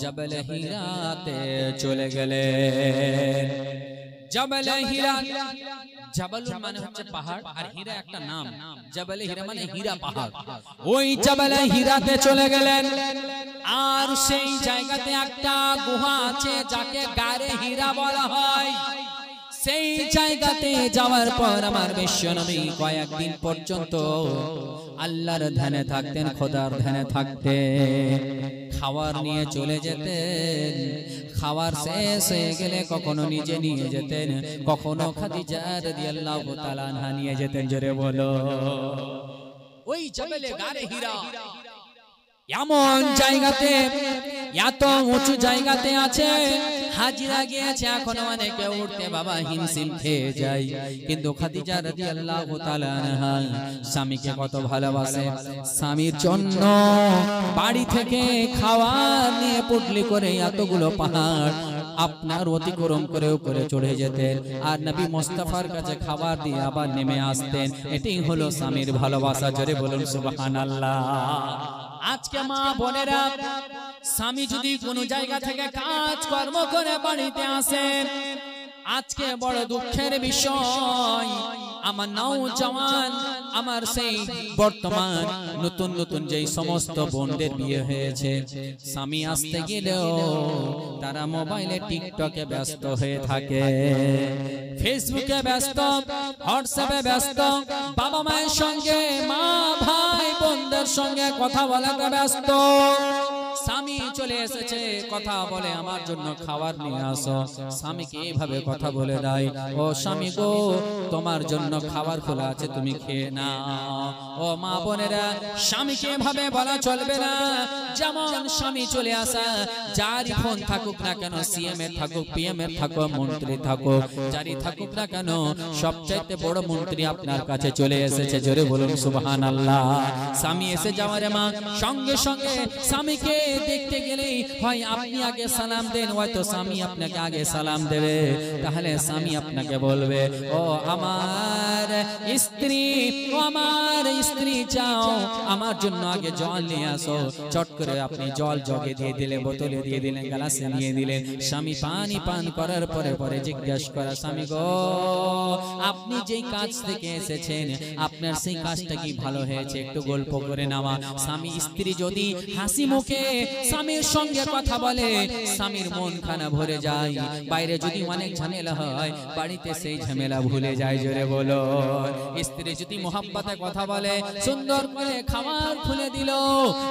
জবল হিরাতে চলে গেলেন। জবল হিরা, জাবালুন মানে হচ্ছে পাহাড়, আর হীরা একটা নাম। জাবালে হীরা মানে হীরা পাহাড়। ওই জাবালে হীরাতে চলে গেলেন। আর সেই জায়গাতে একটা গুহা আছে যাকে গারে হীরা বলা হয়। সেই জায়গাতে যাওয়ার পর আমার বিশ্ব নবী কয়েকদিন পর্যন্ত আল্লাহর ধ্যানে থাকতেন, খোদার ধ্যানে থাকতেন। খাবার নিয়ে চলে যেতেন, খাবার শেষ হয়ে গেলে কখনো নিজে নিয়ে যেতেন, কখনো খাদিজা রাদিয়াল্লাহু তাআলা আনহা নিয়ে যেতেন। জোরে বলো। ওই জাবালে গারে হীরা এমন জায়গাতে, এত উঁচু জায়গাতে আছে, হাজিরা গিয়েছে এখনো অনেকে উঠতে বাবা হিমশিম খেয়ে যায়। কিন্তু খাদিজা রাদিয়াল্লাহু তাআলা আনহা স্বামীকে কত ভালোবাসে, স্বামীর জন্য বাড়ি থেকে খাবার নিয়ে পুটলি করে এতগুলো পাহাড় আপনার অতিক্রম করে চড়ে যেতেন, আর নবী মুস্তাফার কাছে খাবার দিয়ে আবার নেমে আসতেন। এটাই হলো স্বামীর ভালোবাসা। জোরে বলুন সুবহানাল্লাহ। আজকে মা বোনেরা, স্বামী যদি কোনো জায়গা থেকে কাজ কর্ম করে বাড়িতে আসেন, আজকে বড় দুঃখের বিষয় আমার নওজওয়ান, আমার সেই বর্তমান নতুন যেই সমস্ত বোনদের বিয়ে হয়েছে, স্বামী আসতে গেলেও তারা মোবাইলে টিকটকে ব্যস্ত হয়ে থাকে, ফেসবুকে ব্যস্ত, হোয়াটসঅ্যাপে ব্যস্ত, বাবা মায়ের সঙ্গে, মা ভাই বোনদের সঙ্গে কথা বলাতে ব্যস্ত। স্বামী চলে এসেছে, কথা বলে আমার জন্য খাবার নিয়ে আসো। স্বামীকে এইভাবে কথা বলে দেয়, ও স্বামী গো তোমার জন্য খাবার খোলা আছে, তুমি খেয়ে নাও। ও মা বোনেরা, স্বামীকে এভাবে বলা চলবে না। যেমন স্বামী চলে আসা, যারই ফোন থাকুক না কেন, সিএম এর থাকুক, পিএম এর থাকুক, মন্ত্রী থাকুক, যারই থাকুক না কেন, সবচাইতে বড় মন্ত্রী আপনার কাছে চলে এসেছে। জোরে বলুন সুবহানাল্লাহ। স্বামী এসে যাওয়ার মা সঙ্গে সঙ্গে স্বামীকে দেখতে গেলেই হয় আপনি আগে সালাম দেন, হয়তো স্বামী আপনাকে আগে সালাম দেবে। তাহলে স্বামী আপনাকে বলবে, ও আমার স্ত্রী, ও আমার স্ত্রী, যাও আমার জন্য আগে জল নিয়ে আসো। চট করে আপনি জল জগে দিয়ে দিলেন, বোতলে দিয়ে দিলেন, গ্লাসে নিয়ে দিলেন। স্বামী পানি পান করার পরে জিজ্ঞাসা করা, স্বামী গো আপনি যেই কাজ থেকে এসেছেন আপনার সেই কাজটা কি ভালো হয়েছে, একটু গল্প করে নেওয়া। স্বামী স্ত্রী যদি হাসি মুখে স্বামীর সঙ্গে কথা বলে, স্বামীর মন খানা ভরে যায়। বাইরে যদি অনেক ঝামেলা হয়, বাড়িতে সেই ঝামেলা ভুলে যায়। জোরে বলো। স্ত্রী যদি মোহাব্বতে কথা বলে, সুন্দর করে খাবার খুলে দিল,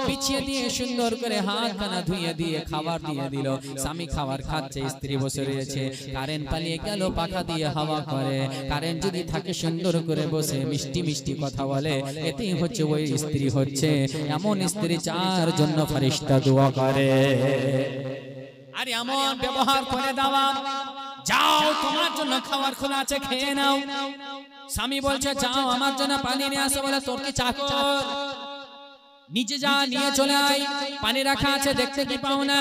বিছিয়ে দিয়ে সুন্দর করে হাত কানা ধুয়ে দিয়ে খাবার দিয়ে দিল। স্বামী খাবার খাচ্ছে, স্ত্রী বসে রয়েছে। কারেন্ট পালিয়ে গেল, পাখা দিয়ে হাওয়া করে। কারেন্ট যদি থাকে, সুন্দর করে বসে মিষ্টি মিষ্টি কথা বলে, এতেই হচ্ছে ওই স্ত্রী হচ্ছে। এমন স্ত্রী যার জন্য ফেরেশতা দোয়া করে। আর এমন ব্যবহার করে দেওয়া, যাও তোমার জন্য খাবার খোলা আছে, খেয়ে নাও। স্বামী বলছে যাও আমার জন্য পানি নিয়ে আসো, বলে তোর কি চাকর? নিচে যা, নিয়ে চলে আয়, পানি রাখা আছে, দেখতে কি পাও না?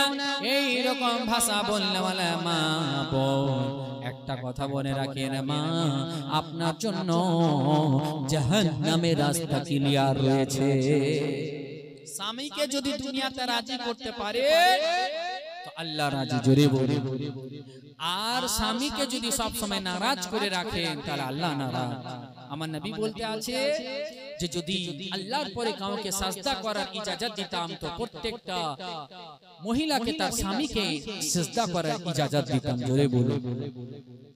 এই রকম ভাষা বললে বলে মা বোন একটা কথা বলে রাখেন, মা আপনার জন্য জাহান্নামের রাস্তা ক্লিয়ার রয়েছে। স্বামীকে যদি দুনিয়াতে রাজি করতে পারে তো আল্লাহ রাজি, জোরে বলে। আর স্বামীকে যদি সব সময় নারাজ করে রাখেন তাহলে আল্লাহ নারাজ। আমার নবী বলতে আছে যে যদি আল্লাহর পরে কাউকে সাজদা করার ইজাজত দিতাম তো প্রত্যেকটা মহিলাকে তার স্বামীকে সাজদা করার ইজাজত দিতাম, জোরে বলে।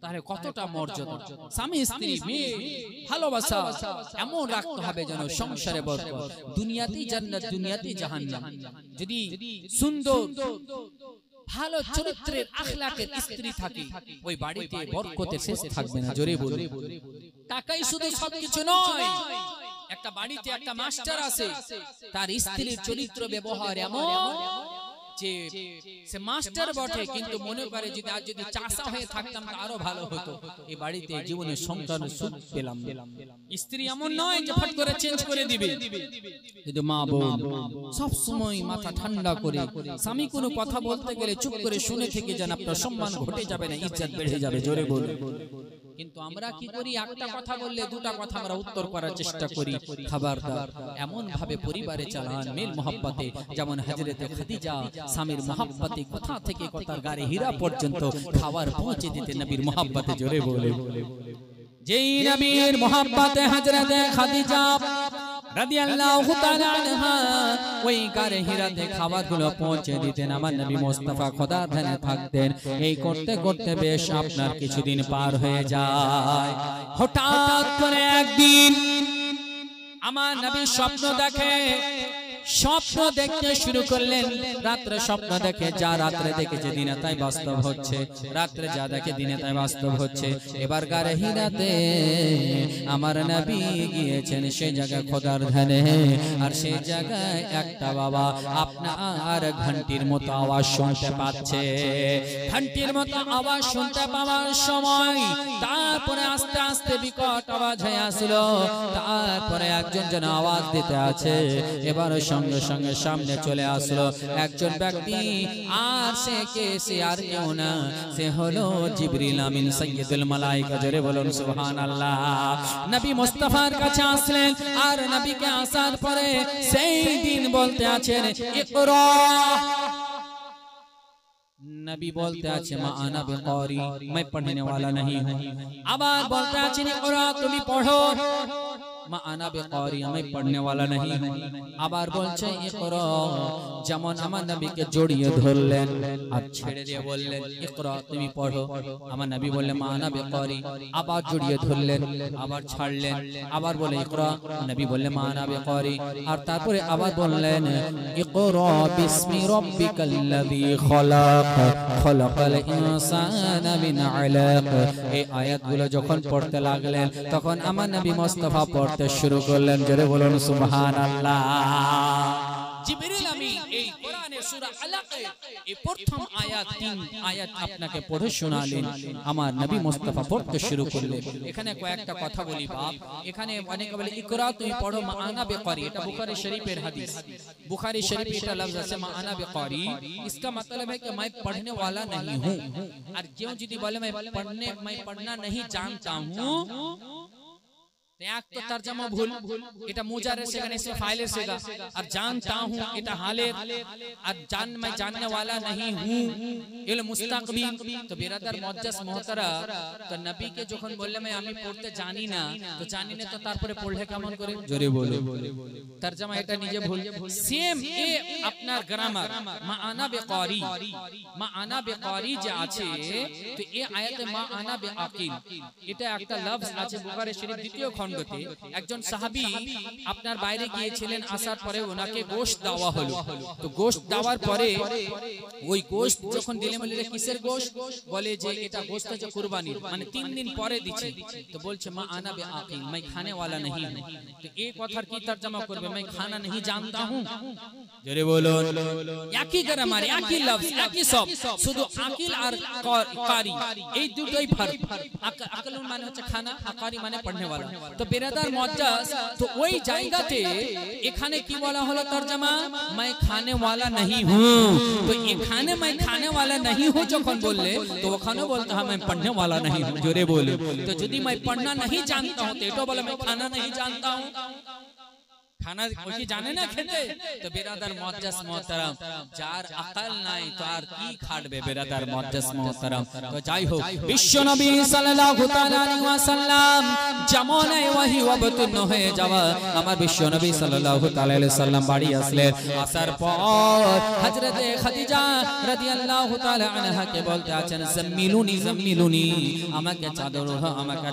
তাহলে কতটা মর্যাদা! স্বামী স্ত্রী মেয়ে ভালোবাসা এমন রাখতে হবে যেন সংসারে বরকত, দুনিয়াতেই জান্নাত দুনিয়াতেই জাহান্নাম। যদি সুন্দর ভালো চরিত্রের আখলাকের স্ত্রী থাকে, ওই বাড়িতে বরকতের শেষ থাকবে না, জোরে বলে। টাকাই শুধু সবকিছু নয়। একটা বাড়িতে একটা মাস্টার আছে, তার স্ত্রীর চরিত্র ব্যবহার এমন যে সে মাস্টার বটে কিন্তু মনে করে যদি আজ যদি চাষা হয়ে থাকতাম তো আরো ভালো হতো। এই বাড়িতে জীবনে সন্তানের সুখ পেলাম। স্ত্রী এমন নয় যে ফট করে চেঞ্জ করে দিবে, কিন্তু মা বোন সব সময় মাথা ঠান্ডা করে, স্বামী কোনো কথা বলতে গেলে চুপ করে শুনে থেকে যান, আপনার সম্মান ঘটে যাবে না, ইজ্জত বেড়ে যাবে, জোরে বলে। কিন্তু আমরা কি করি, একটা কথা বললে দুটা কথা আমরা উত্তর করার চেষ্টা করি। খবরদার, এমন ভাবে পরিবারে চালান মিল মোহাব্বতে, যেমন হযরতে খাদিজা স্বামীর মোহাব্বতে কোথা থেকে কোথার গাড়ি হীরা পর্যন্ত খাবার পৌঁছে দিতে নবীর মোহাব্বতে, জোরে বলে। যেই নবীর মোহাব্বতে হযরতে খাদিজা রাদিয়াল্লাহু তাআলা আনহা ওই গাড়ি হীরাতে খাবারগুলো পৌঁছে দিতেন, আমার নবী মুস্তাফা খোদার ধ্যানে থাকতেন। এই করতে করতে বেশ আপনার কিছুদিন পার হয়ে যায়। হঠাৎ করে একদিন আমার নবী স্বপ্ন দেখে। স্বপ্ন দেখতে শুরু করলেন, রাত্রে স্বপ্ন দেখে যা রাত্রে দেখেছে দিনে তাই বাস্তব হচ্ছে, রাত্রে যা দেখে দিনে তাই বাস্তব হচ্ছে। এবার গাড়ি হীরাতে আমার নবী গিয়েছেন সেই জায়গায় খোদার ধ্যানে, আর সেই জায়গায় একটা বাবা আপনার ঘন্টির মতো আওয়াজ শুনতে পাচ্ছে। ঘন্টির মতো আওয়াজ শুনতে পাওয়ার সময় তারপরে আস্তে আস্তে বিকট আওয়াজ হয়ে আসলো, তারপরে একজন যেন আওয়াজ দিতে আছে। এবার সঙ্গে সঙ্গে সামনে চলে আসলো একজন ব্যক্তি, আর সে কে, সে আর কেউ না, সে হলো জিবরিল আমিন সাইয়্যিদুল মালায়েকা, জোরে বলুন সুবহানাল্লাহ। নবী মুস্তাফার কাছে আসলেন, আর নবীকে আসার পরে সেই দিন বলতে আছেন ইকরা। नबी बोलते आछे मा आना बिकारी, मैं पढ़ने वाला नहीं हूँ। আবার বলতে আছেন ইকরা, তুমি পড়ো। মা আনা বিকারি, আমি পড়নে वाला नहीं हूँ। আবার বলছে ইকরা, যেমন আমার নবীকে জড়িয়ে ধরলেন আর ছেড়ে দিয়ে বললেন ইকরা, তুমি পড়ো। আমার নবী বললেন মা আনা বিকারি, আবার জড়িয়ে ধরলেন, আবার ছাড়লেন, আবার বলে ইকরা, নবী বললেন মা আনা বিকারি, আর তারপরে আবার বললেন ইকরা বিসমি রাব্বিকাল্লাযী খলাক খলাকাল ইনসানা মিন আলাক। এই আয়াতগুলো যখন পড়তে লাগলেন তখন আমার নবী মুস্তাফা পড়তে শুরু করলেন, জোরে বলুন সুবহানাল্লাহ। জিবরিল আমিন এই কোরআনের সূরা আলাকে এই প্রথম আয়াত 3 আয়াত আপনাকে পড়ে শোনালেন, আমার নবী মুস্তাফা পড়তে শুরু করলেন। এখানে কয়েকটা কথা বলি বাপ, এখানে অনেকে বলে ইকরা তুমি পড়ো মা আনা বিকারি, এটা বুখারী শরীফের হাদিস। বুখারী শরীফে এটা লফজ আছে মা আনা বিকারি, इसका मतलब है कि मैं पढ़ने वाला नहीं हूं। और क्यों যদি বলে मैं पढ़ना नहीं जानता हूं, एक तो तर्जमा भूल এটা মুজারে সেখানে इसमें फाइल सेगा और जानता हूं এটা हाले और मैं जानने वाला नहीं हूं इल मुस्तकबिल तो बिरादर मुअज्जस मोहतरा तो नबी के যখন বললে আমি পড়তে জানি না তো জানি না তো তারপরে পড়লে কেমন করে জোরে বলো তরজমা এটা নিজে ভুল সেম এ আপনার গ্রামার মা আনা বিকারি যে আছে তো এই আয়াতে মা আনা বিআকিল এটা একটা লফজ আছে বুখারী শরীফ দ্বিতীয় খণ্ডতে একজন সাহাবী আপনার বাইরে গিয়েছিলেন আসার পরে ওনাকে গোশত দেওয়া হলো তো গোশত দেওয়ার পরে ওই গোশত যখন দিলে বলে কিসের গোশত বলে যে এটা গোশত আছে কুরবানির মানে 3 दिन পরে দিছি তো বলছে মা আনা বিআকিল मैं खाने वाला नहीं हूं तो এই কথার কি তরজমা করবে मैं खाना नहीं जानता हूं জোরে বলুন একই গ্রামার একই লফজ একই সব শুধু আকিল আর কারি এই দুটোই ফারক আকলুন মানে হচ্ছে খানা আকারি মানে পড়নে वाला তো বিরাদার মুআজ্জাজ তো ওই জায়গাতে এখানে কি বলা হলো তরজমা मैं खाने वाला नहीं हूं तो এখানে मैं खाने वाला नहीं हूं যখন বললে তো ওখানে বলতে হয় मैं पढ़ने वाला नहीं हूं জোরে বলো तो যদি मैं पढ़ना नहीं जानता हूं तो এটা বলে मैं खाना नहीं जानता हूं खाना कोई जाने ना खेते तो बिरादर मुअज्जस मोहतरम जार अकल নাই তো আর কি খাটবে बिरादर मुअज्जस मोहतरम তো যাই হোক বিশ্ব নবী সাল্লাল্লাহু তাআলা আলাইহি ওয়াসাল্লাম জামানে ওয়াহি অবতীর্ণ হয়ে যাওয়া আমার বিশ্ব নবী সাল্লাল্লাহু তাআলা আলাইহি সাল্লাম বাড়ি আসলেন আসার পর হযরতে খাদিজা রাদিয়াল্লাহু তাআলা আনহা কে বলতে আছেন জাম্মিলুনি আমাকে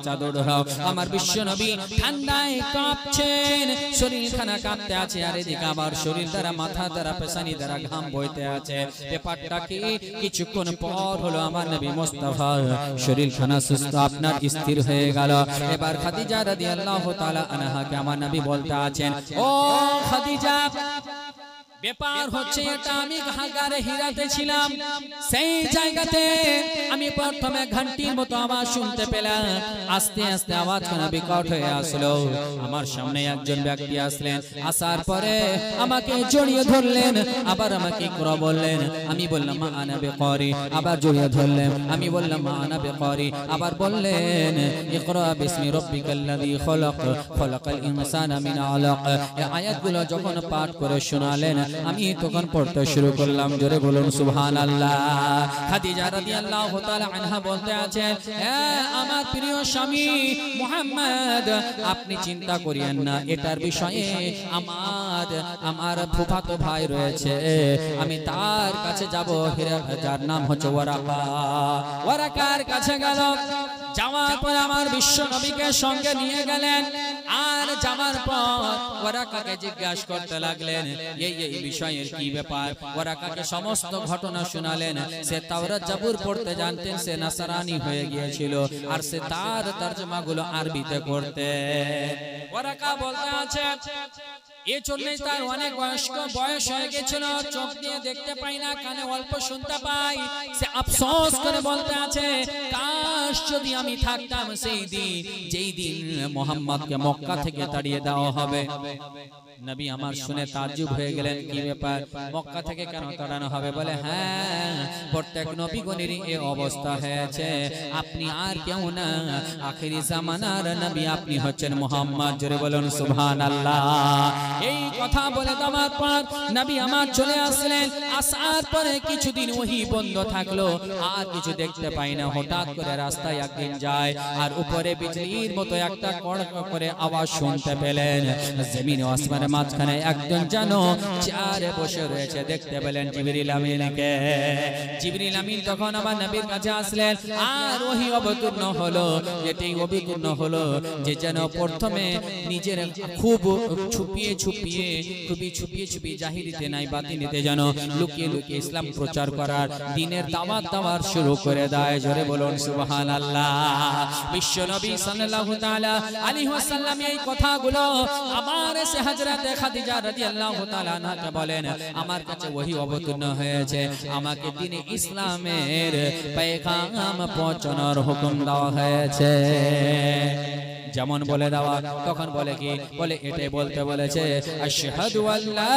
চাদর দাও আমার বিশ্ব নবী ঠান্ডায় কাঁপছেন শরীর খানা কাঁপতে আছে আর এদিকে আবার শরীর দ্বারা মাথা দ্বারা পেশানি দ্বারা ঘাম বইতে আছে ব্যাপারটা কি কিছুক্ষণ পর হলো আমার নবী মুস্তাফা শরীর খানা সুস্থ আপনার স্থির হয়ে গেল এবার খাদিজা রাদিয়াল্লাহু তাআলা আনহা কে আমার নবী বলতে আছেন ও খাদিজা ব্যাপার হচ্ছে এটা আমি ঘাগারে হীরাতে ছিলাম সেই জায়গাতে আমি প্রথমে ঘন্টির মতো আওয়াজ শুনতে পেলাম আস্তে আস্তে আওয়াজ শোনা বিকট হয়ে আসলো আমার সামনে একজন ব্যক্তি আসলেন আসার পরে আমাকে জড়িয়ে ধরলেন আবার আমাকে ইকরা বললেন আমি বললাম মা আনা বিকারি আবার জড়িয়ে ধরলেন আমি বললাম মা আনা বিকারি আবার বললেন ইকরা বিসমি রাব্বিকাল্লাযী খলাকাল ইনসানা মিন আলাক এই আয়াতগুলো যখন পাঠ করে শোনালেন আমি তখন পড়তে শুরু করলাম জোরে বলুন সুবহানাল্লাহ খাদিজা রাদিয়াল্লাহু তাআলা আনহা বলতে আছেন আমার প্রিয় স্বামী মুহাম্মদ আপনি চিন্তা করিয়েন না এটার বিষয়ে আমার ফুফাতো ভাই রয়েছে আমি তার কাছে যাব যার নাম হচ্ছে ওয়ারাকার কাছে গেল যাওয়ার পর আমার বিশ্ব নবীকে সঙ্গে নিয়ে গেলেন আর যাওয়ার পর ওয়ারাকাকে জিজ্ঞাসা করতে লাগলেন এই বিষয়ের কি ব্যাপার ওয়ারাকাকে সমস্ত ঘটনা শোনালেন সে তাওরাত জাবুর পড়তে জানতেন সে নাসারানি হয়ে গিয়েছিল আর সে তার তরজমাগুলো আরবিতে করতে ওয়ারাকা বলতে আছে এই জন্যই তার অনেক বয়স হয়ে গেছিল চোখ দিয়ে দেখতে পাই না কানে অল্প শুনতে পাই সে আফসোস করে বলতে আছে কাশ যদি আমি থাকতাম সেই দিন যেই দিন মুহাম্মদকে মক্কা থেকে তাড়িয়ে দেওয়া হবে নবী আমার শুনে তাজ্জুব হয়ে গেলেন কি ব্যাপার মক্কা থেকে কেন তাড়ানো হবে বলে হ্যাঁ প্রত্যেক নবীগণেরই এই অবস্থা হয়েছে আপনি আর কেউ না আখেরি জামানার নবী আপনি হচ্ছেন মুহাম্মদ জোরে বলুন সুবহানাল্লাহ এই কথা বলে দেওয়ার পর নবী আমার চলে আসলেন আসার পরে কিছুদিন ওহী বন্ধ থাকলো আর কিছু দেখতে পাই না হঠাৎ করে রাস্তায় একদিন যায় আর উপরে বিজলির মতো একটা কড়ক করে আওয়াজ শুনতে পেলেন জমিন ও আসমানের মাঝখানে একজন যেন চেয়ারে বসে রয়েছে দেখতে পেলেন জিবরিল আমিনকে জিবরিল আমিন তখন আমার নবীর কাছে আসলেন আর ওহী অবতীর্ণ হলো এটাই অভিজ্ঞ হলো যে যেন প্রথমে নিজের খুব ছুপিয়ে ছুপিয়ে জাহিরিতে নাই বাতিনিতে যেন লুকিয়ে লুকিয়ে ইসলাম প্রচার করার দ্বীনের দাওয়াত দেওয়ার শুরু করে দেয় জোরে বলুন সুবহানাল্লাহ বিশ্ব নবী সাল্লাল্লাহু তাআলা আলাইহি ওয়াসাল্লাম এই কথাগুলো আমার সে হযরত খাদিজা রাদিয়াল্লাহু তাআলা আনহাকে বলেন আমার কাছে ওহী অবতীর্ণ হয়েছে আমাকে দ্বীনে ইসলামের পয়গাম পৌঁছানোর হুকুম দেওয়া হয়েছে যেমন বলে দেওয়া, তখন বলে কি, বলে এটাই বলতে বলেছে আশহাদু আল্লা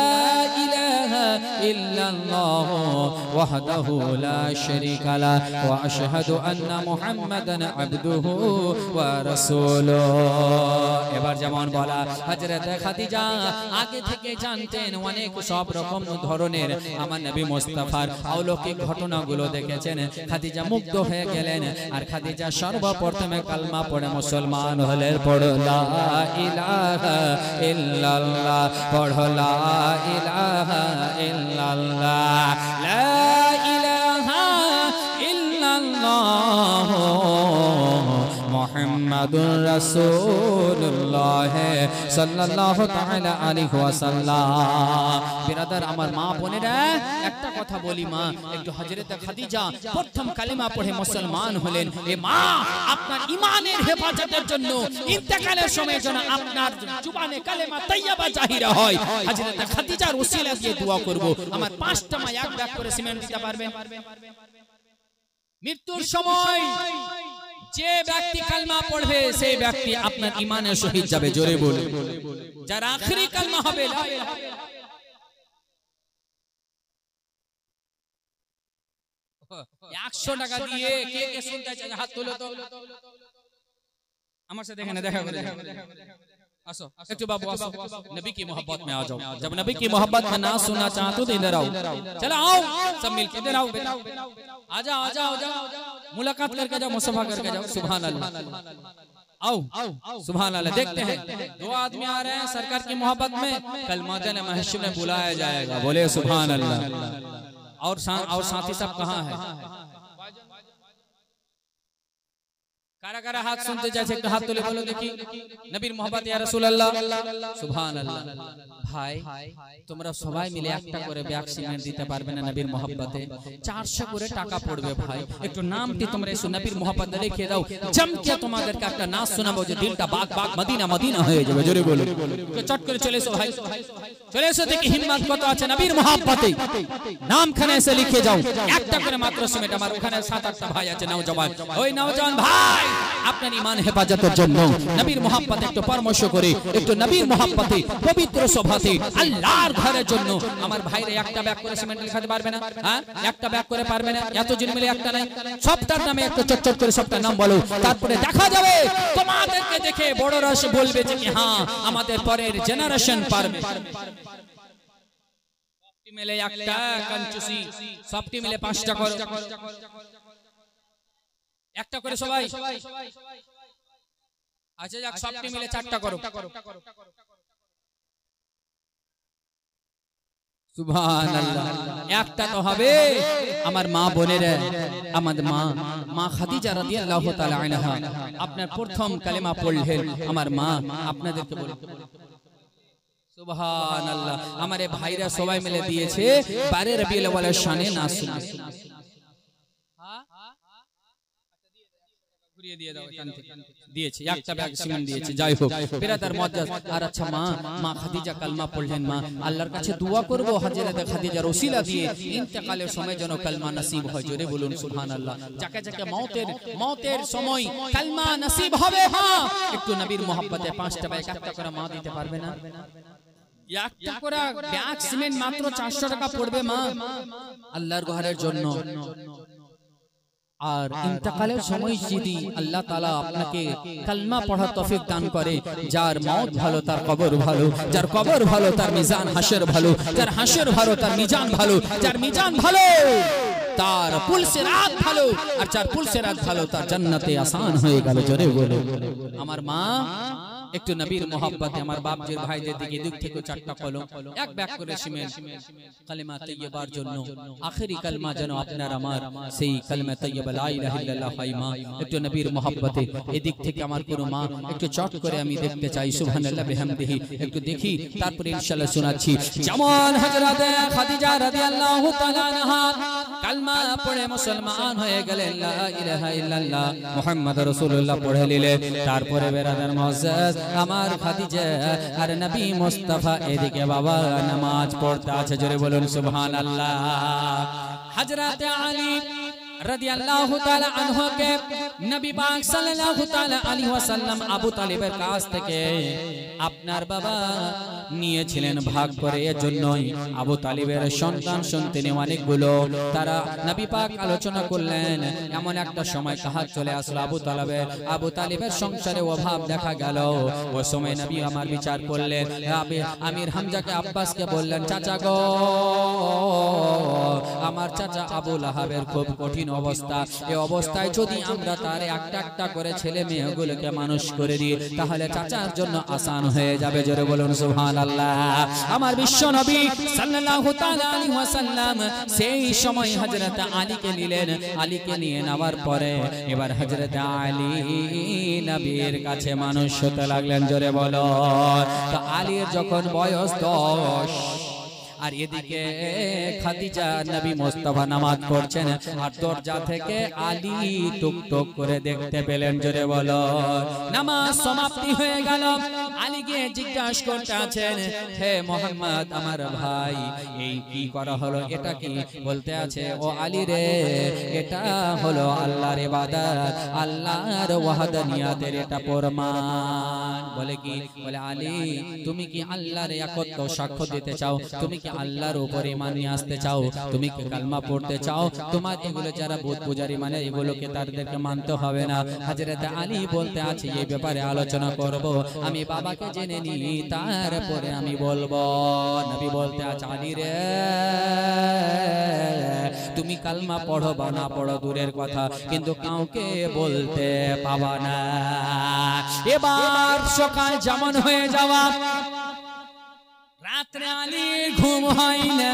ইলাহা ইল্লাল্লাহ ওয়াহদাহু লা শারীকা লা ওয়া আশহাদু আন্না মুহাম্মাদান আবদুহু ওয়া রাসূলুহু। এবার যেমন বলা, হযরত খাদিজা আগে থেকে জানতেন অনেক সব রকম ধরনের আমার নবী মুস্তাফার অলৌকিক ঘটনাগুলো দেখেছেন। খাদিজা মুগ্ধ হয়ে গেলেন, আর খাদিজা সর্বপ্রথমে কালমা পড়ে মুসলমান হলেন। পড়ো লা ইলাহা ইল্লাল্লাহ, পড়ো লা ইলাহা ইল্লাল্লাহ, লা ইলাহা ইল্লাল্লাহ মুহাম্মাদুর রাসূলুল্লাহ সাল্লাল্লাহু তাআলা আলাইহি ওয়াসাল্লাম। বিরাদার আমার মা বোনেরা, একটা কথা বলি মা, একটু হযরত খাদিজা প্রথম কালিমা পড়ে মুসলমান হলেন। এ মা, আপনার ঈমানের হেফাজতের জন্য ইন্তেকালের সময় যেন আপনার জবানে কালেমা তাইয়্যিবা জাহিরা হয়, হযরত খাদিজার ওসিলা দিয়ে দোয়া করব। আমার 5টা মা এক ব্যাগ করে সিমেন্ট দিতে পারবেন? মৃত্যুর সময় যে ব্যক্তি কালমা পড়বে সেই ব্যক্তি আপনার ঈমানের শহীদ যাবে। জোরে বলুন। যার আখেরি কালমা হবে লা ইলাহা ইল্লাল্লাহ। 100 টাকা দিয়ে কে কে শুনতে চায় হাত তোলো তো। আমার সাথে এখানে দেখা করে আসো একটু বাবু, আসো, नबी की मोहब्बत में आ जाओ। जब नबी की मोहब्बत में ना सुनना चाहते हो तो इधर आओ, चलो आओ सब मिलके इधर आओ बेटा, आ जाओ आ जाओ, मुलाकात करके जाओ, मुसफा करके जाओ। सुभान अल्लाह, आओ सुभान अल्लाह। देखते हैं 2 आदमी आ रहे हैं सरकार की मोहब्बत में, कल मौजन महशर में बुलाया जाएगा। बोले सुभान अल्लाह। और साथी सब कहाँ है? কারা কারা হাত শুনতে চাইছে একটু হাত তুলে বলো দেখি। নবীর মোহব্বত ইয়া রাসূলুল্লাহ, সুবহানাল্লাহ। ভাই তোমরা সবাই মিলে একটা করে ব্যাগ সিমেন্ট দিতে পারবে না নবীর মোহব্বতে? 400 করে টাকা পড়বে ভাই। একটু নামটি তোমরা এসে নবীর মোহব্বতে লিখে দাও, জমকে তোমাদেরকে একটা নাচ শোনাবো যে দিলটা বাগ বাগ মদিনা মদিনা হয়ে যাবে। জোরে বলো, চট করে চলে এসো ভাই, চলে এসো দেখি হিম্মত কত আছে নবীর মোহব্বতে। নামখানে এসে লিখে যাও একটা করে মাত্র সিমেন্ট। আমার ওখানে 7-8টা ভাই আছে নওজওয়ান, ওই নওজওয়ান ভাই আপনার ঈমান হেফাজতের জন্য নবীর মোহব্বতে একটু পরামর্শ করে, একটু নবীর মোহব্বতে পবিত্র সভাতে আল্লাহর ঘরের জন্য আমার ভাইরা একটা ব্যাগ করে সিমেন্ট লিখাতে পারবে না? হ্যাঁ, একটা ব্যাগ করে পারবে না? এত জন মিলে একটা নাই, সবটার নামে একটু চটচট করে সবটার নাম বলো। তারপরে দেখা যাবে তোমাদেরকে দেখে বড়রা বলবে যে কি হ্যাঁ আমাদের পরের জেনারেশন পারবে। সবটি মিলে একটা কঞ্জুসি, সবটি মিলে 5টা করো, একটা করে সবাই। আচ্ছা যাক, সবটি মিলে 4টা করো। সুবহানাল্লাহ। একটা তো হবে। আমার মা বোনেরা, আমাদের মা খাদিজা রাদিয়াল্লাহু তাআলা আনহা আপনার প্রথম কালেমা পড়লেন। আমার মা আপনাদেরকে বলে সুবহানাল্লাহ। আমার এই ভাইরা সবাই মিলে দিয়েছে 12 রবিউল আউয়ালের শানে নাচ শুনে। দিয়ে দাও, এখান থেকে দিয়েছি একটা ব্যাগ সিমেন্ট দিয়েছি। যাই হোক বিরাদার মুআজ্জাজ। আর আচ্ছা মা খাদিজা কালমা পড়লেন। মা আল্লাহর কাছে দোয়া করব হযরত খাদিজার ওসিলা দিয়ে ইন্তেকালের সময় যেন কালমা নসিব হয়। জোরে বলুন সুবহানাল্লাহ। যাকে যাকে মওতের সময় কালমা নসিব হবে, হ্যাঁ একটু নবীর মোহব্বতে 5টা ব্যাগ একটা করে মা দিতে পারবে না? একটা করে ব্যাগ সিমেন্ট মাত্র 400 টাকা পড়বে মা আল্লাহর ঘরের জন্য। আর ইন্তেকালের সময় যদি আল্লাহ তাআলা আপনাকে কালমা পড়ার তৌফিক দান করে, যার মওত ভালো তার কবর ভালো, যার কবর ভালো তার মিজান হাসর ভালো, যার হাসর ভালো তার মিজান ভালো, যার মিজান ভালো তার পুলসিরাত ভালো, আর যার পুলসিরাত ভালো তার জান্নাতে আসান হয়ে গেল। জোরে বলে আমার মা একটু নবীর মোহব্বতে আমার বাপজির ভাইদের দিকে দিক থেকে 4টা কলম, এক ব্যাগ করে সিমেন্ট কালিমা তাইয়্যিবার জন্য আখেরি কালমা যেন আপনার আমার সেই কালিমা তাইয়্যিবা লা ইলাহা ইল্লাল্লাহ হয়। মা একটু নবীর মোহব্বতে এদিক থেকে আমার কোন মা একটু চট করে আমি দেখতে চাই। সুবহানাল্লাহ বিহামদিহি একটু দেখি, তারপরে ইনশাআল্লাহ শোনাচ্ছি। যেমন হযরত খাদিজা রাদিয়াল্লাহু তাআলা আনহা কালমা পড়ে মুসলমান হয়ে গেলেন, লা ইলাহা ইল্লাল্লাহ মুহাম্মাদুর রাসূলুল্লাহ পড়ে নিলেন। তারপরে বেরাদার মুআজ্জাজ আমার খাদিজা আর নবী মুস্তাফা এদিকে বাবা নামাজ পড়তে আছে। জোরে বলুন সুবহানাল্লাহ। হযরত আলী রাদিয়াল্লাহু তাআলা আনহুকে নবী পাক সাল্লাল্লাহু তাআলা আলাইহি ওয়াসাল্লাম আবু তালিবের কাছ থেকে আপনার বাবা নিয়েছিলেন ভাগ করে। এজন্যই আবু তালিবের সন্তান সন্ততি অনেকগুলো। তারা নবী পাক আলোচনা করলেন, এমন একটা সময় কাহাত চলে আসলো আবু তালিবের সংসারে অভাব দেখা গেল। ওই সময় নবী আমার বিচার করলেন, আমির হামজাকে আব্বাসকে বললেন, চাচা গো, আমার চাচা আবু লাহাবের খুব কঠিন অবস্থা। এই অবস্থায় যদি আমরা তার একটা একটা করে ছেলে মেয়েগুলোকে মানুষ করে দিই, তাহলে চাচার জন্য আসান হয়ে যাবে। জোরে বলুন সুবহানাল্লাহ। আমার বিশ্ব নবী সাল্লাল্লাহু তাআলা আলাইহি ওয়াসাল্লাম সেই সময় হযরত আলীকে নিলেন। আলীকে নিয়ে নেওয়ার পরে এবার হযরত আলী নবীর কাছে মানুষ হতে লাগলেন। জোরে বলো। তো আলীর যখন বয়স 10, আর এদিকে খাদিজা নবী মুস্তাফা নামাজ পড়ছেন, আর দরজা থেকে আলী টুকটুক করে দেখতে পেলেন। জোরে বলো। নামাজ সমাপ্তি হয়ে গেল। আলী গিয়ে জিজ্ঞাসা করতে আছেন, হে মোহাম্মদ আমার ভাই, এই কি করা হলো? এটা কি? বলতে আছে, ও আলী রে, এটা হলো আল্লাহর ইবাদত, আল্লাহর ওয়াহদানিয়াতের এটা প্রমাণ। বলে কি? বলে আলী, তুমি কি আল্লাহর একত্ব সাক্ষ্য দিতে চাও? তুমি কি আল্লাহর উপরে ঈমান নিয়ে আসতে চাও? তুমি কি কালমা পড়তে চাও? তোমার এগুলো যারা বুত পূজারী মানে এগুলোকে তাদেরকে মানতে হবে না। হযরত আলী বলতে আছে, এই ব্যাপারে আলোচনা করব, আমি বাবাকে জেনে নিই, তারপরে আমি বলবো। নবী বলতে আছে, আলী রে, তুমি কালমা পড়ো বা না পড়ো দূরের কথা, কিন্তু কাউকে বলতে পাবা না। এবার সকাল যেমন হয়ে যাওয়া, রাত্রে আলীর ঘুম হয় না,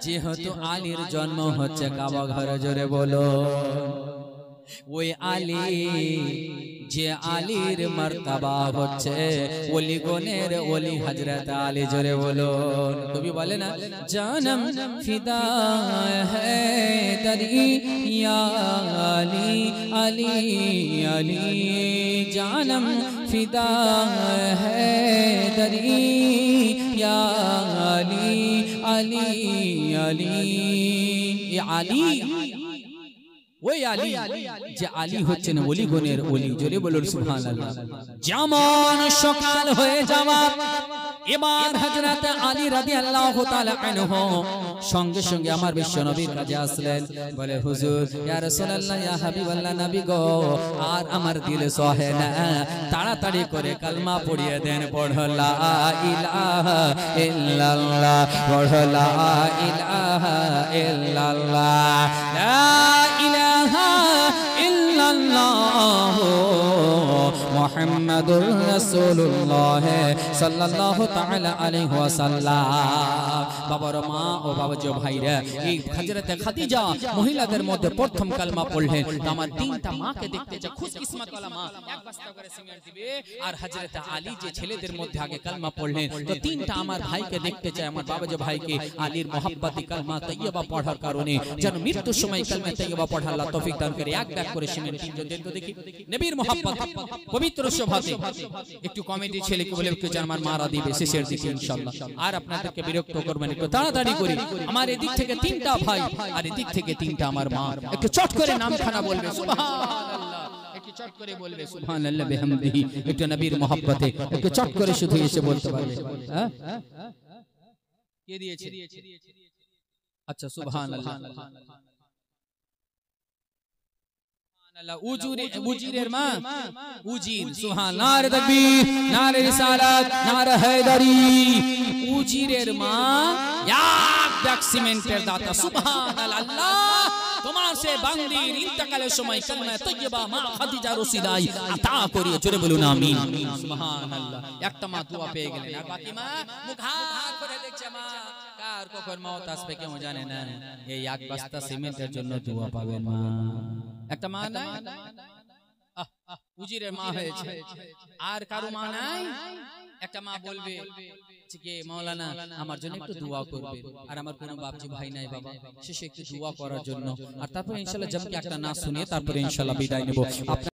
যেহেতু আলীর জন্ম হচ্ছে কাবা ঘরে। জোরে বলো। ওই আলী, যে আলীর মর্তবা হচ্ছে ওলি গনের ওলি হযরত আলী। জোরে বলো। কবি বলে না, জানম ফিদা हैदरी या अली अली अली, जानम फिदा हैदरी या अली अली अली। ये अली, ওই আলী, যে আলী হচ্ছেন ওলি গনের ওলি। জোরে বলুন সুবহানাল্লাহ। যেমন সকাল হয়ে যাওয়া, এবার হযরত আলী রাদিয়াল্লাহু তাআলা আনহু সঙ্গে সঙ্গে আমার বিশ্ব নবীর কাছে আসলেন। বলে, হুজুর, ইয়া রাসূলুল্লাহ, ইয়া হাবিবাল্লাহ, নবী গো, আর আমার দিল সহে না, তাড়াতাড়ি করে কালমা পড়িয়ে দেন। পড়ো লা ইলাহা ইল্লাল্লাহ, পড়ো লা ইলাহা ইল্লাল্লাহ, লা ইলাহা ইল্লাল্লাহ মুহাম্মাদুর রাসূলুল্লাহ সাল্লাল্লাহু তাআলা আলাইহি ওয়াসাল্লাম। বাবার মা ও বাবাজি ভাইরা, এই হযরত খাদিজা মহিলাদের মধ্যে প্রথম কালমা পড়লেন। আমার তিনটা মাকে দেখতে যা খুশকিসমত ওয়ালা মা, এক বস্তা করে সিমেন্ট দিবে। আর হযরত আলী যে ছেলেদের মধ্যে আগে কালমা পড়লেন, তো তিনটা আমার ভাইকে দেখতে চায়, আমার বাবাজি ভাইকে আলীর মহব্বতি কালমা তাইয়্যিবা পড়ার কারণে যেন মৃত্যুর সময় কালমা তাইয়্যিবা পড়া আল্লাহ তৌফিক দান করে। এক ব্যাগ করে সিমেন্ট তিনজন দেন তো দেখি। নবীর মহব্বত পবিত্র শোভাতে একটু কমেডি ছেলেকে বলে একটু জার্মান মারা দিবে শেষের দিকে ইনশাআল্লাহ। আর আপনাদেরকে বিরক্ত করবেন, একটু তাড়াতাড়ি করি। আমার এদিক থেকে তিনটা ভাই আর এদিক থেকে তিনটা আমার মা, একটু চট করে নামখানা বলবে সুবহানাল্লাহ, একটু চট করে বলবে সুবহানাল্লাহ বিহামদিহি। একটু নবীর মহব্বতে একটু চট করে শুধু এসে বলতে পারবে। হ্যাঁ, কে দিয়েছে? আচ্ছা, সুবহানাল্লাহ। উজিরের মা, উজির, সুবহানাল্লাহ, নারে তাকবীর, নারে রিসালাত, নারে হায়দারি। উজিরের মা এক ব্যাগ সিমেন্টের দাতা। সুবহানাল্লাহ। তোমার সে বান্দির ইন্তেকালের সময় কালমা তাইয়্যিবা মা খাদিজা রসিলাই আতা করিয়ে। জোরে বলুন আমিন। সুবহানাল্লাহ। একটা মা দোয়া পেয়ে গেলেন, আর বাকি মা মুখ হাত করে দেখছে, মা কার কখন মওত আসবে কেউ জানে না। এই এক বস্তা সিমেন্টের জন্য দোয়া পাবেন মা। একটা মা নাই, উজিরের মা হয়েছে, আর কারো মা নাই। একটা মা বলবে যে মাওলানা আমার জন্য একটু দোয়া করবে, আর আমার কোনো বাপজি ভাই নাই বাবা, শেষে একটু দোয়া করার জন্য। আর তারপরে ইনশাআল্লাহ জমকে একটা নাচ শুনিয়ে তারপরে ইনশাআল্লাহ বিদায় নেব।